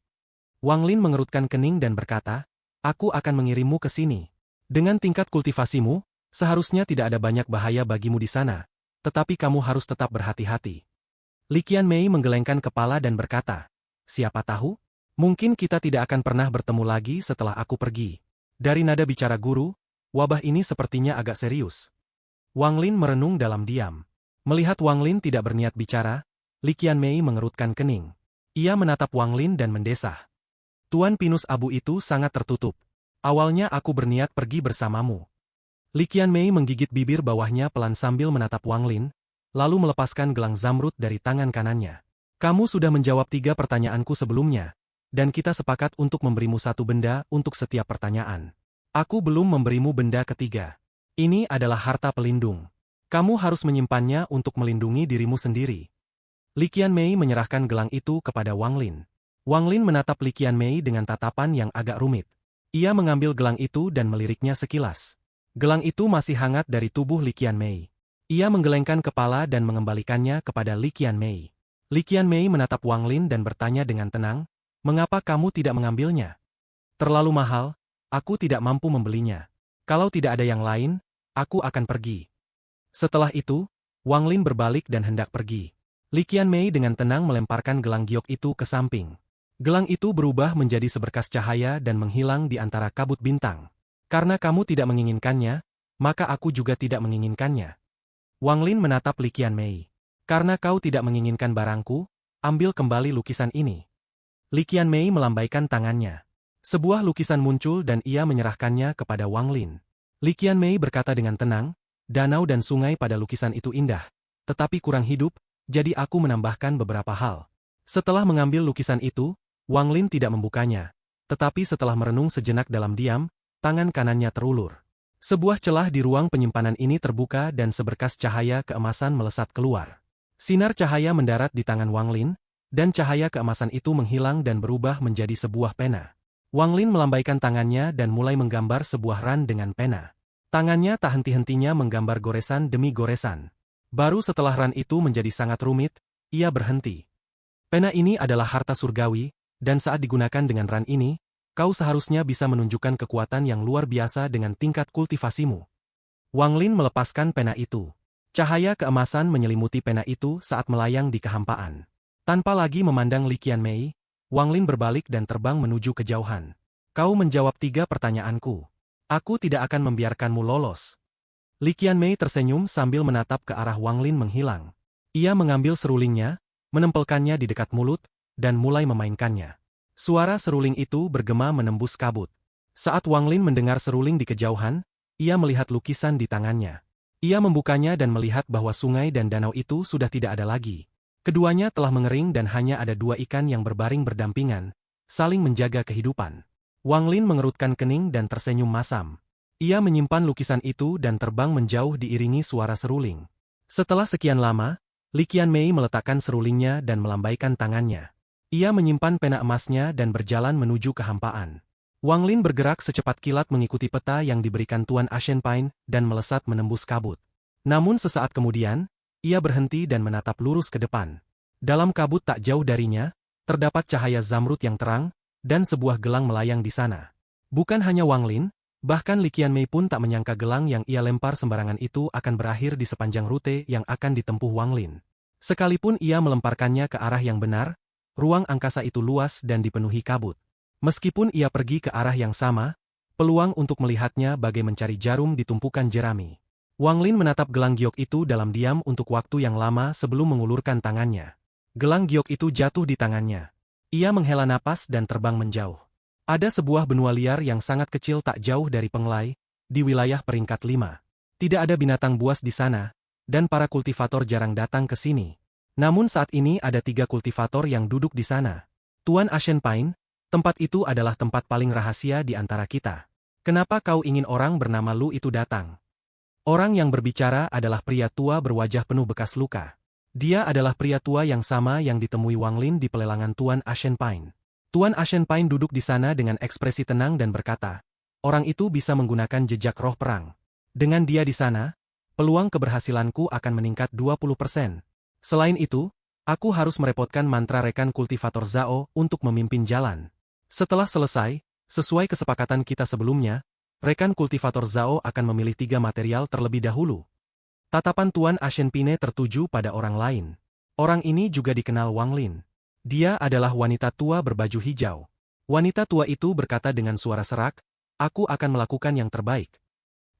Wang Lin mengerutkan kening dan berkata, "Aku akan mengirimmu ke sini. Dengan tingkat kultivasimu, seharusnya tidak ada banyak bahaya bagimu di sana, tetapi kamu harus tetap berhati-hati." Li Qianmei menggelengkan kepala dan berkata, "Siapa tahu? Mungkin kita tidak akan pernah bertemu lagi setelah aku pergi." Dari nada bicara guru, wabah ini sepertinya agak serius. Wang Lin merenung dalam diam. Melihat Wang Lin tidak berniat bicara, Li Qianmei mengerutkan kening. Ia menatap Wang Lin dan mendesah, "Tuan Pinus Abu itu sangat tertutup. Awalnya aku berniat pergi bersamamu." Li Qianmei menggigit bibir bawahnya pelan sambil menatap Wang Lin, lalu melepaskan gelang zamrud dari tangan kanannya. "Kamu sudah menjawab 3 pertanyaanku sebelumnya, dan kita sepakat untuk memberimu 1 benda untuk setiap pertanyaan. Aku belum memberimu benda ketiga. Ini adalah harta pelindung. Kamu harus menyimpannya untuk melindungi dirimu sendiri." Li Qianmei menyerahkan gelang itu kepada Wang Lin. Wang Lin menatap Li Qianmei dengan tatapan yang agak rumit. Ia mengambil gelang itu dan meliriknya sekilas. Gelang itu masih hangat dari tubuh Li Qianmei. Ia menggelengkan kepala dan mengembalikannya kepada Li Qianmei. Li Qianmei menatap Wang Lin dan bertanya dengan tenang, "Mengapa kamu tidak mengambilnya?" "Terlalu mahal, aku tidak mampu membelinya. Kalau tidak ada yang lain, aku akan pergi." Setelah itu, Wang Lin berbalik dan hendak pergi. Li Qianmei dengan tenang melemparkan gelang giok itu ke samping. Gelang itu berubah menjadi seberkas cahaya dan menghilang di antara kabut bintang. "Karena kamu tidak menginginkannya, maka aku juga tidak menginginkannya." Wang Lin menatap Li Qianmei. "Karena kau tidak menginginkan barangku, ambil kembali lukisan ini." Li Qianmei melambaikan tangannya. Sebuah lukisan muncul dan ia menyerahkannya kepada Wang Lin. Li Qianmei berkata dengan tenang, "Danau dan sungai pada lukisan itu indah, tetapi kurang hidup, jadi aku menambahkan beberapa hal." Setelah mengambil lukisan itu, Wang Lin tidak membukanya. Tetapi setelah merenung sejenak dalam diam, tangan kanannya terulur. Sebuah celah di ruang penyimpanan ini terbuka dan seberkas cahaya keemasan melesat keluar. Sinar cahaya mendarat di tangan Wang Lin, dan cahaya keemasan itu menghilang dan berubah menjadi sebuah pena. Wang Lin melambaikan tangannya dan mulai menggambar sebuah ran dengan pena. Tangannya tak henti-hentinya menggambar goresan demi goresan. Baru setelah ran itu menjadi sangat rumit, ia berhenti. "Pena ini adalah harta surgawi, dan saat digunakan dengan ran ini, kau seharusnya bisa menunjukkan kekuatan yang luar biasa dengan tingkat kultivasimu." Wang Lin melepaskan pena itu. Cahaya keemasan menyelimuti pena itu saat melayang di kehampaan. Tanpa lagi memandang Li Qianmei, Wang Lin berbalik dan terbang menuju kejauhan. "Kau menjawab 3 pertanyaanku. Aku tidak akan membiarkanmu lolos." Li Qianmei tersenyum sambil menatap ke arah Wang Lin menghilang. Ia mengambil serulingnya, menempelkannya di dekat mulut, dan mulai memainkannya. Suara seruling itu bergema menembus kabut. Saat Wang Lin mendengar seruling di kejauhan, ia melihat lukisan di tangannya. Ia membukanya dan melihat bahwa sungai dan danau itu sudah tidak ada lagi. Keduanya telah mengering dan hanya ada 2 ikan yang berbaring berdampingan, saling menjaga kehidupan. Wang Lin mengerutkan kening dan tersenyum masam. Ia menyimpan lukisan itu dan terbang menjauh diiringi suara seruling. Setelah sekian lama, Li Qianmei meletakkan serulingnya dan melambaikan tangannya. Ia menyimpan pena emasnya dan berjalan menuju kehampaan. Wang Lin bergerak secepat kilat mengikuti peta yang diberikan Tuan Ashenpine dan melesat menembus kabut. Namun sesaat kemudian, ia berhenti dan menatap lurus ke depan. Dalam kabut tak jauh darinya, terdapat cahaya zamrud yang terang, dan sebuah gelang melayang di sana. Bukan hanya Wang Lin, bahkan Li Qianmei pun tak menyangka gelang yang ia lempar sembarangan itu akan berakhir di sepanjang rute yang akan ditempuh Wang Lin. Sekalipun ia melemparkannya ke arah yang benar, ruang angkasa itu luas dan dipenuhi kabut. Meskipun ia pergi ke arah yang sama, peluang untuk melihatnya bagai mencari jarum di tumpukan jerami. Wang Lin menatap gelang giok itu dalam diam untuk waktu yang lama sebelum mengulurkan tangannya. Gelang giok itu jatuh di tangannya. Ia menghela napas dan terbang menjauh. Ada sebuah benua liar yang sangat kecil tak jauh dari Penglai, di wilayah peringkat 5. Tidak ada binatang buas di sana, dan para kultivator jarang datang ke sini. Namun saat ini ada 3 kultivator yang duduk di sana. Tuan Ashenpine, tempat itu adalah tempat paling rahasia di antara kita. Kenapa kau ingin orang bernama Lu itu datang? Orang yang berbicara adalah pria tua berwajah penuh bekas luka. Dia adalah pria tua yang sama yang ditemui Wang Lin di pelelangan Tuan Ashenpine. Tuan Ashenpine duduk di sana dengan ekspresi tenang dan berkata, orang itu bisa menggunakan jejak roh perang. Dengan dia di sana, peluang keberhasilanku akan meningkat 20%. Selain itu, aku harus merepotkan mantra rekan kultivator Zhao untuk memimpin jalan. Setelah selesai, sesuai kesepakatan kita sebelumnya, rekan kultivator Zhao akan memilih 3 material terlebih dahulu. Tatapan Tuan Ashenpine tertuju pada orang lain. Orang ini juga dikenal Wang Lin. Dia adalah wanita tua berbaju hijau. Wanita tua itu berkata dengan suara serak, aku akan melakukan yang terbaik.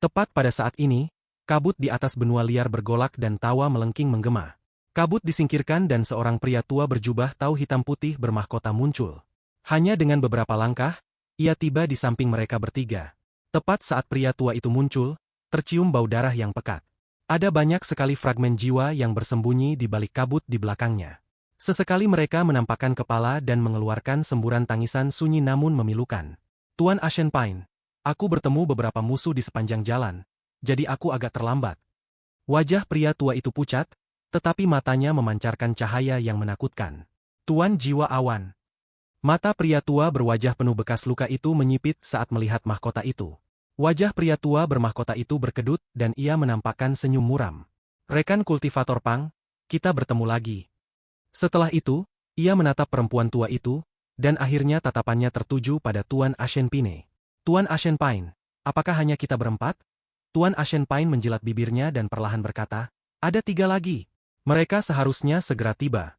Tepat pada saat ini, kabut di atas benua liar bergolak dan tawa melengking menggema. Kabut disingkirkan dan seorang pria tua berjubah tau hitam putih bermahkota muncul. Hanya dengan beberapa langkah, ia tiba di samping mereka bertiga. Tepat saat pria tua itu muncul, tercium bau darah yang pekat. Ada banyak sekali fragmen jiwa yang bersembunyi di balik kabut di belakangnya. Sesekali mereka menampakkan kepala dan mengeluarkan semburan tangisan sunyi namun memilukan. Tuan Ashenpine, aku bertemu beberapa musuh di sepanjang jalan, jadi aku agak terlambat. Wajah pria tua itu pucat, tetapi matanya memancarkan cahaya yang menakutkan. Tuan Jiwa Awan. Mata pria tua berwajah penuh bekas luka itu menyipit saat melihat mahkota itu. Wajah pria tua bermahkota itu berkedut dan ia menampakkan senyum muram. Rekan kultivator Pang, kita bertemu lagi. Setelah itu, ia menatap perempuan tua itu, dan akhirnya tatapannya tertuju pada Tuan Ashenpine. Tuan Ashenpine, apakah hanya kita berempat? Tuan Ashenpine menjilat bibirnya dan perlahan berkata, ada 3 lagi. Mereka seharusnya segera tiba.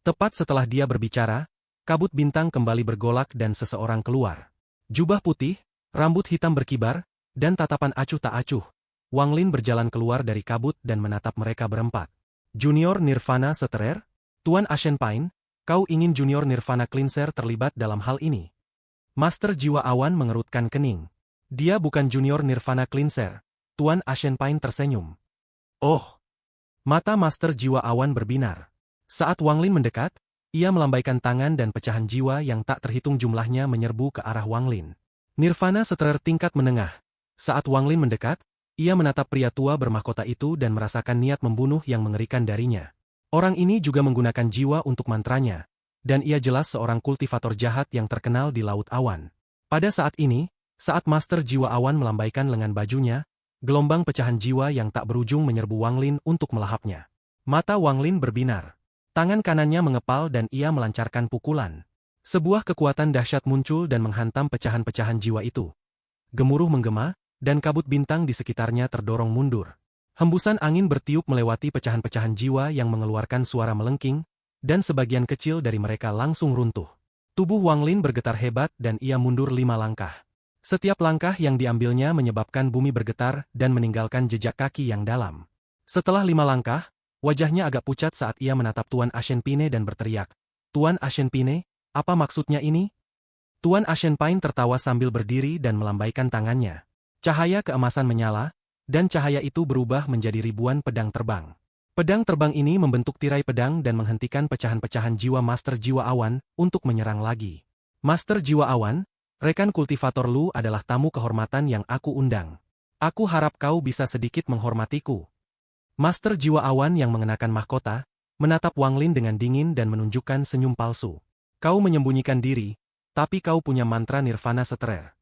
Tepat setelah dia berbicara, kabut bintang kembali bergolak dan seseorang keluar. Jubah putih, rambut hitam berkibar, dan tatapan acuh tak acuh. Wang Lin berjalan keluar dari kabut dan menatap mereka berempat. Junior Nirvana Seterer? Tuan Ashenpine, kau ingin Junior Nirvana Cleanser terlibat dalam hal ini? Master Jiwa Awan mengerutkan kening. Dia bukan Junior Nirvana Cleanser. Tuan Ashenpine tersenyum. Oh! Mata Master Jiwa Awan berbinar. Saat Wang Lin mendekat, ia melambaikan tangan dan pecahan jiwa yang tak terhitung jumlahnya menyerbu ke arah Wang Lin. Nirvana Seterer tingkat menengah. Saat Wang Lin mendekat, ia menatap pria tua bermahkota itu dan merasakan niat membunuh yang mengerikan darinya. Orang ini juga menggunakan jiwa untuk mantranya, dan ia jelas seorang kultivator jahat yang terkenal di Laut Awan. Pada saat ini, saat Master Jiwa Awan melambaikan lengan bajunya, gelombang pecahan jiwa yang tak berujung menyerbu Wang Lin untuk melahapnya. Mata Wang Lin berbinar. Tangan kanannya mengepal dan ia melancarkan pukulan. Sebuah kekuatan dahsyat muncul dan menghantam pecahan-pecahan jiwa itu. Gemuruh menggema, dan kabut bintang di sekitarnya terdorong mundur. Hembusan angin bertiup melewati pecahan-pecahan jiwa yang mengeluarkan suara melengking, dan sebagian kecil dari mereka langsung runtuh. Tubuh Wang Lin bergetar hebat dan ia mundur 5 langkah. Setiap langkah yang diambilnya menyebabkan bumi bergetar dan meninggalkan jejak kaki yang dalam. Setelah 5 langkah, wajahnya agak pucat saat ia menatap Tuan Ashenpine dan berteriak, Tuan Ashenpine, apa maksudnya ini? Tuan Ashenpine tertawa sambil berdiri dan melambaikan tangannya. Cahaya keemasan menyala, dan cahaya itu berubah menjadi ribuan pedang terbang. Pedang terbang ini membentuk tirai pedang dan menghentikan pecahan-pecahan jiwa Master Jiwa Awan untuk menyerang lagi. Master Jiwa Awan, rekan kultivator Lu adalah tamu kehormatan yang aku undang. Aku harap kau bisa sedikit menghormatiku. Master Jiwa Awan yang mengenakan mahkota, menatap Wang Lin dengan dingin dan menunjukkan senyum palsu. Kau menyembunyikan diri, tapi kau punya mantra nirvana seterer.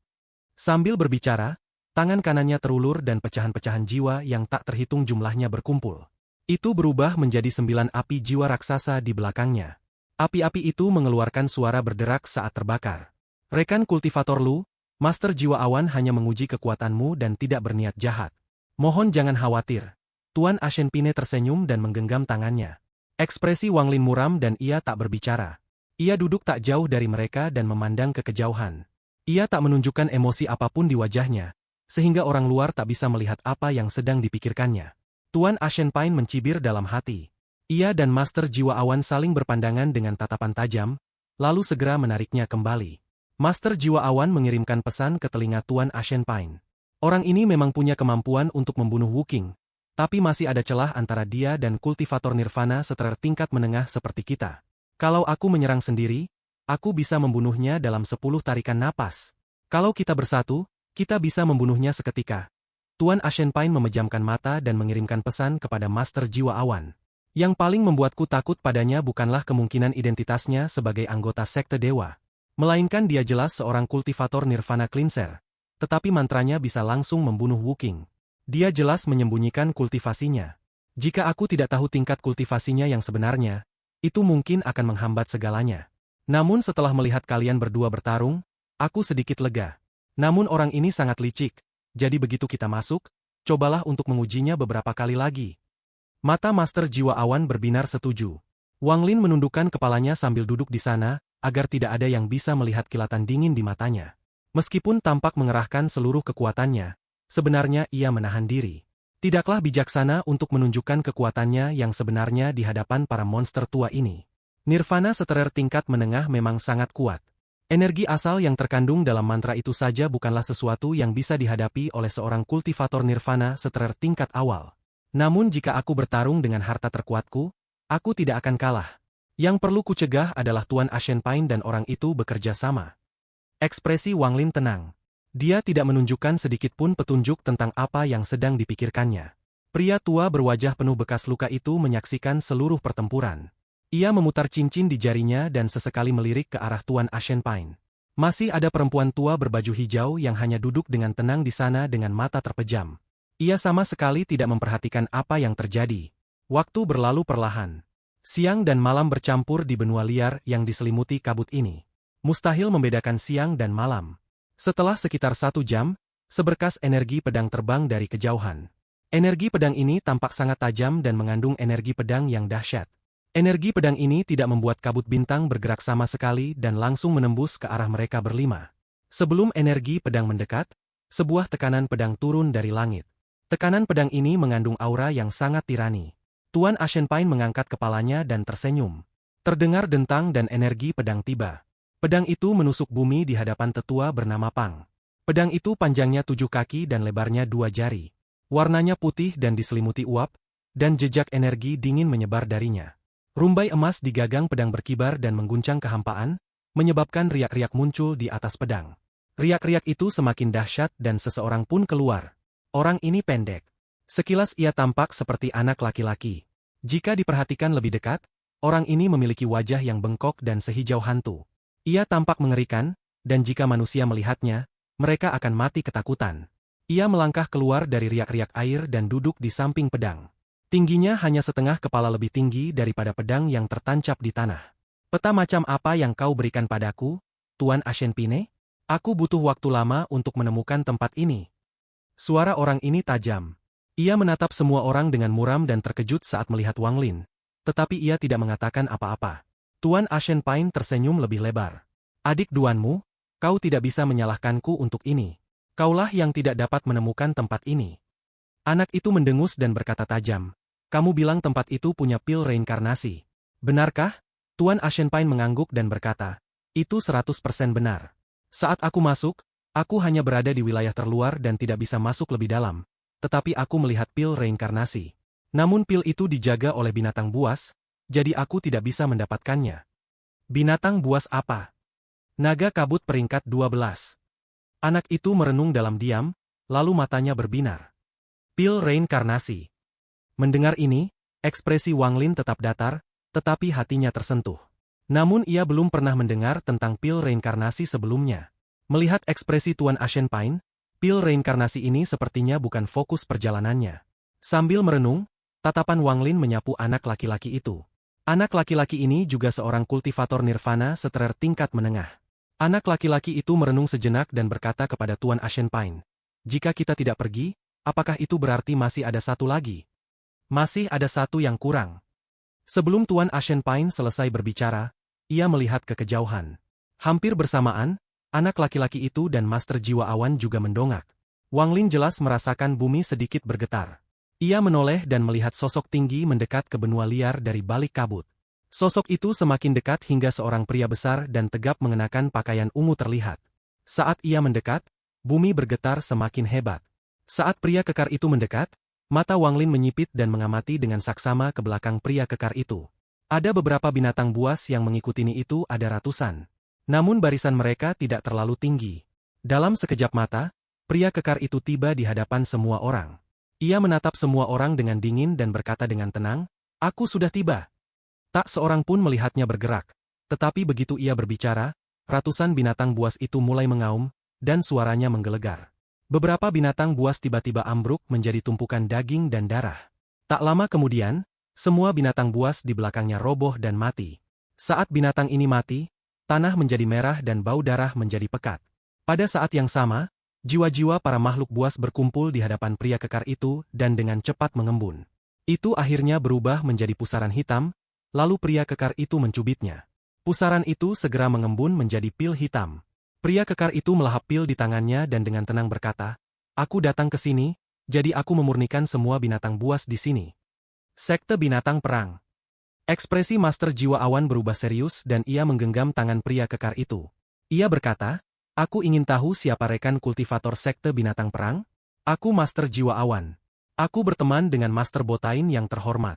Sambil berbicara, tangan kanannya terulur dan pecahan-pecahan jiwa yang tak terhitung jumlahnya berkumpul. Itu berubah menjadi 9 api jiwa raksasa di belakangnya. Api-api itu mengeluarkan suara berderak saat terbakar. Rekan kultivator Lu, Master Jiwa Awan hanya menguji kekuatanmu dan tidak berniat jahat. Mohon jangan khawatir. Tuan Ashenpine tersenyum dan menggenggam tangannya. Ekspresi Wang Lin muram dan ia tak berbicara. Ia duduk tak jauh dari mereka dan memandang ke kejauhan. Ia tak menunjukkan emosi apapun di wajahnya, sehingga orang luar tak bisa melihat apa yang sedang dipikirkannya. Tuan Ashenpine mencibir dalam hati. Ia dan Master Jiwa Awan saling berpandangan dengan tatapan tajam, lalu segera menariknya kembali. Master Jiwa Awan mengirimkan pesan ke telinga Tuan Ashenpine. Orang ini memang punya kemampuan untuk membunuh Wuking, tapi masih ada celah antara dia dan kultivator nirvana seterer tingkat menengah seperti kita. Kalau aku menyerang sendiri, aku bisa membunuhnya dalam 10 tarikan napas. Kalau kita bersatu, kita bisa membunuhnya seketika. Tuan Ashenpine memejamkan mata dan mengirimkan pesan kepada Master Jiwa Awan. Yang paling membuatku takut padanya bukanlah kemungkinan identitasnya sebagai anggota sekte dewa, melainkan dia jelas seorang kultivator nirvana cleanser, tetapi mantranya bisa langsung membunuh Wuking. Dia jelas menyembunyikan kultivasinya. Jika aku tidak tahu tingkat kultivasinya yang sebenarnya, itu mungkin akan menghambat segalanya. Namun setelah melihat kalian berdua bertarung, aku sedikit lega. Namun orang ini sangat licik, jadi begitu kita masuk, cobalah untuk mengujinya beberapa kali lagi. Mata Master Jiwa Awan berbinar setuju. Wang Lin menundukkan kepalanya sambil duduk di sana, agar tidak ada yang bisa melihat kilatan dingin di matanya. Meskipun tampak mengerahkan seluruh kekuatannya, sebenarnya ia menahan diri. Tidaklah bijaksana untuk menunjukkan kekuatannya yang sebenarnya di hadapan para monster tua ini. Nirvana seterer tingkat menengah memang sangat kuat. Energi asal yang terkandung dalam mantra itu saja bukanlah sesuatu yang bisa dihadapi oleh seorang kultivator nirvana seterer tingkat awal. Namun jika aku bertarung dengan harta terkuatku, aku tidak akan kalah. Yang perlu kucegah adalah Tuan Ashenpine dan orang itu bekerja sama. Ekspresi Wang Lin tenang. Dia tidak menunjukkan sedikitpun petunjuk tentang apa yang sedang dipikirkannya. Pria tua berwajah penuh bekas luka itu menyaksikan seluruh pertempuran. Ia memutar cincin di jarinya dan sesekali melirik ke arah Tuan Ashenpine. Masih ada perempuan tua berbaju hijau yang hanya duduk dengan tenang di sana dengan mata terpejam. Ia sama sekali tidak memperhatikan apa yang terjadi. Waktu berlalu perlahan. Siang dan malam bercampur di benua liar yang diselimuti kabut ini. Mustahil membedakan siang dan malam. Setelah sekitar 1 jam, seberkas energi pedang terbang dari kejauhan. Energi pedang ini tampak sangat tajam dan mengandung energi pedang yang dahsyat. Energi pedang ini tidak membuat kabut bintang bergerak sama sekali dan langsung menembus ke arah mereka berlima. Sebelum energi pedang mendekat, sebuah tekanan pedang turun dari langit. Tekanan pedang ini mengandung aura yang sangat tirani. Tuan Ashenpine mengangkat kepalanya dan tersenyum. Terdengar dentang dan energi pedang tiba. Pedang itu menusuk bumi di hadapan tetua bernama Pang. Pedang itu panjangnya 7 kaki dan lebarnya 2 jari. Warnanya putih dan diselimuti uap, dan jejak energi dingin menyebar darinya. Rumbai emas di gagang pedang berkibar dan mengguncang kehampaan, menyebabkan riak-riak muncul di atas pedang. Riak-riak itu semakin dahsyat dan seseorang pun keluar. Orang ini pendek. Sekilas ia tampak seperti anak laki-laki. Jika diperhatikan lebih dekat, orang ini memiliki wajah yang bengkok dan sehijau hantu. Ia tampak mengerikan, dan jika manusia melihatnya, mereka akan mati ketakutan. Ia melangkah keluar dari riak-riak air dan duduk di samping pedang. Tingginya hanya setengah kepala lebih tinggi daripada pedang yang tertancap di tanah. Peta macam apa yang kau berikan padaku, Tuan Ashenpine? Aku butuh waktu lama untuk menemukan tempat ini. Suara orang ini tajam. Ia menatap semua orang dengan muram dan terkejut saat melihat Wang Lin, tetapi ia tidak mengatakan apa-apa. Tuan Ashenpine tersenyum lebih lebar. Adik duanmu, kau tidak bisa menyalahkanku untuk ini. Kaulah yang tidak dapat menemukan tempat ini. Anak itu mendengus dan berkata tajam. Kamu bilang tempat itu punya pil reinkarnasi. Benarkah? Tuan Ashenpine mengangguk dan berkata, itu 100% benar. Saat aku masuk, aku hanya berada di wilayah terluar dan tidak bisa masuk lebih dalam. Tetapi aku melihat pil reinkarnasi. Namun pil itu dijaga oleh binatang buas, jadi aku tidak bisa mendapatkannya. Binatang buas apa? Naga kabut peringkat 12. Anak itu merenung dalam diam, lalu matanya berbinar. Pil reinkarnasi. Mendengar ini, ekspresi Wang Lin tetap datar, tetapi hatinya tersentuh. Namun ia belum pernah mendengar tentang pil reinkarnasi sebelumnya. Melihat ekspresi Tuan Ashenpine, pil reinkarnasi ini sepertinya bukan fokus perjalanannya. Sambil merenung, tatapan Wang Lin menyapu anak laki-laki itu. Anak laki-laki ini juga seorang kultivator nirvana seterer tingkat menengah. Anak laki-laki itu merenung sejenak dan berkata kepada Tuan Ashenpine, "Jika kita tidak pergi, apakah itu berarti masih ada satu lagi? Masih ada satu yang kurang." Sebelum Tuan Ashenpine selesai berbicara, ia melihat ke kejauhan. Hampir bersamaan, anak laki-laki itu dan Master Jiwa Awan juga mendongak. Wang Lin jelas merasakan bumi sedikit bergetar. Ia menoleh dan melihat sosok tinggi mendekat ke benua liar dari balik kabut. Sosok itu semakin dekat hingga seorang pria besar dan tegap mengenakan pakaian ungu terlihat. Saat ia mendekat, bumi bergetar semakin hebat. Saat pria kekar itu mendekat, mata Wang Lin menyipit dan mengamati dengan saksama ke belakang pria kekar itu. Ada beberapa binatang buas yang mengikutinya itu ada ratusan. Namun barisan mereka tidak terlalu tinggi. Dalam sekejap mata, pria kekar itu tiba di hadapan semua orang. Ia menatap semua orang dengan dingin dan berkata dengan tenang, "Aku sudah tiba." Tak seorang pun melihatnya bergerak. Tetapi begitu ia berbicara, ratusan binatang buas itu mulai mengaum, dan suaranya menggelegar. Beberapa binatang buas tiba-tiba ambruk menjadi tumpukan daging dan darah. Tak lama kemudian, semua binatang buas di belakangnya roboh dan mati. Saat binatang ini mati, tanah menjadi merah dan bau darah menjadi pekat. Pada saat yang sama, jiwa-jiwa para makhluk buas berkumpul di hadapan pria kekar itu dan dengan cepat mengembun. Itu akhirnya berubah menjadi pusaran hitam, lalu pria kekar itu mencubitnya. Pusaran itu segera mengembun menjadi pil hitam. Pria kekar itu melahap pil di tangannya dan dengan tenang berkata, "Aku datang ke sini, jadi aku memurnikan semua binatang buas di sini." Sekte binatang perang. Ekspresi Master Jiwa Awan berubah serius dan ia menggenggam tangan pria kekar itu. Ia berkata, "Aku ingin tahu siapa rekan kultivator sekte binatang perang? Aku Master Jiwa Awan. Aku berteman dengan Master Botain yang terhormat."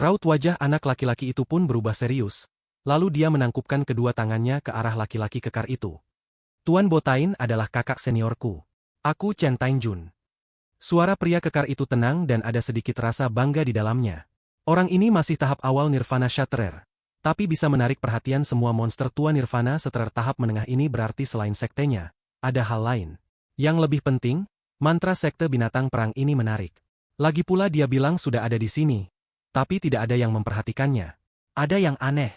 Raut wajah anak laki-laki itu pun berubah serius, lalu dia menangkupkan kedua tangannya ke arah laki-laki kekar itu. "Tuan Botain adalah kakak seniorku. Aku Chen Tainjun." Suara pria kekar itu tenang dan ada sedikit rasa bangga di dalamnya. Orang ini masih tahap awal Nirvana Shatterer, tapi bisa menarik perhatian semua monster tua Nirvana setelah tahap menengah ini berarti selain sektenya, ada hal lain. Yang lebih penting, mantra sekte binatang perang ini menarik. Lagi pula dia bilang sudah ada di sini. Tapi tidak ada yang memperhatikannya. Ada yang aneh.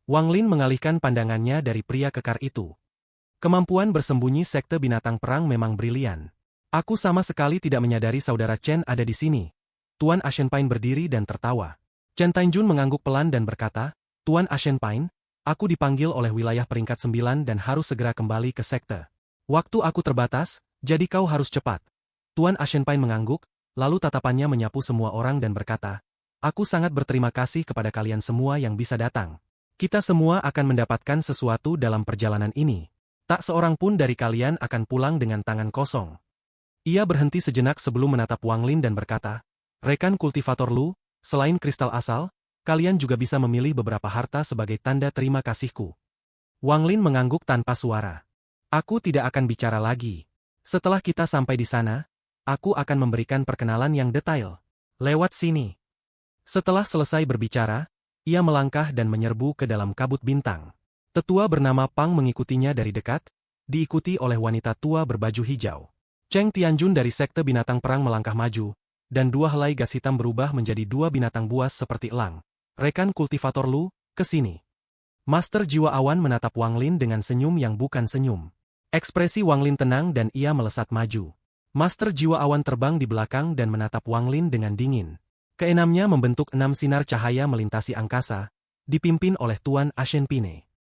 Wang Lin mengalihkan pandangannya dari pria kekar itu. Kemampuan bersembunyi sekte binatang perang memang brilian. "Aku sama sekali tidak menyadari saudara Chen ada di sini." Tuan Ashenpine berdiri dan tertawa. Chen Tainjun mengangguk pelan dan berkata, "Tuan Ashenpine, aku dipanggil oleh wilayah peringkat 9 dan harus segera kembali ke sekte. Waktu aku terbatas, jadi kau harus cepat." Tuan Ashenpine mengangguk, lalu tatapannya menyapu semua orang dan berkata, "Aku sangat berterima kasih kepada kalian semua yang bisa datang. Kita semua akan mendapatkan sesuatu dalam perjalanan ini. Tak seorang pun dari kalian akan pulang dengan tangan kosong." Ia berhenti sejenak sebelum menatap Wang Lin dan berkata, "Rekan kultivator Lu, selain kristal asal, kalian juga bisa memilih beberapa harta sebagai tanda terima kasihku." Wang Lin mengangguk tanpa suara. "Aku tidak akan bicara lagi. Setelah kita sampai di sana, aku akan memberikan perkenalan yang detail. Lewat sini." Setelah selesai berbicara, ia melangkah dan menyerbu ke dalam kabut bintang. Tetua bernama Pang mengikutinya dari dekat, diikuti oleh wanita tua berbaju hijau. Cheng Tianjun dari sekte binatang perang melangkah maju, dan dua helai gas hitam berubah menjadi dua binatang buas seperti elang. "Rekan kultivator Lu, ke sini." Master Jiwa Awan menatap Wang Lin dengan senyum yang bukan senyum. Ekspresi Wang Lin tenang dan ia melesat maju. Master Jiwa Awan terbang di belakang dan menatap Wang Lin dengan dingin. Keenamnya membentuk 6 sinar cahaya melintasi angkasa, dipimpin oleh Tuan Ashenpine.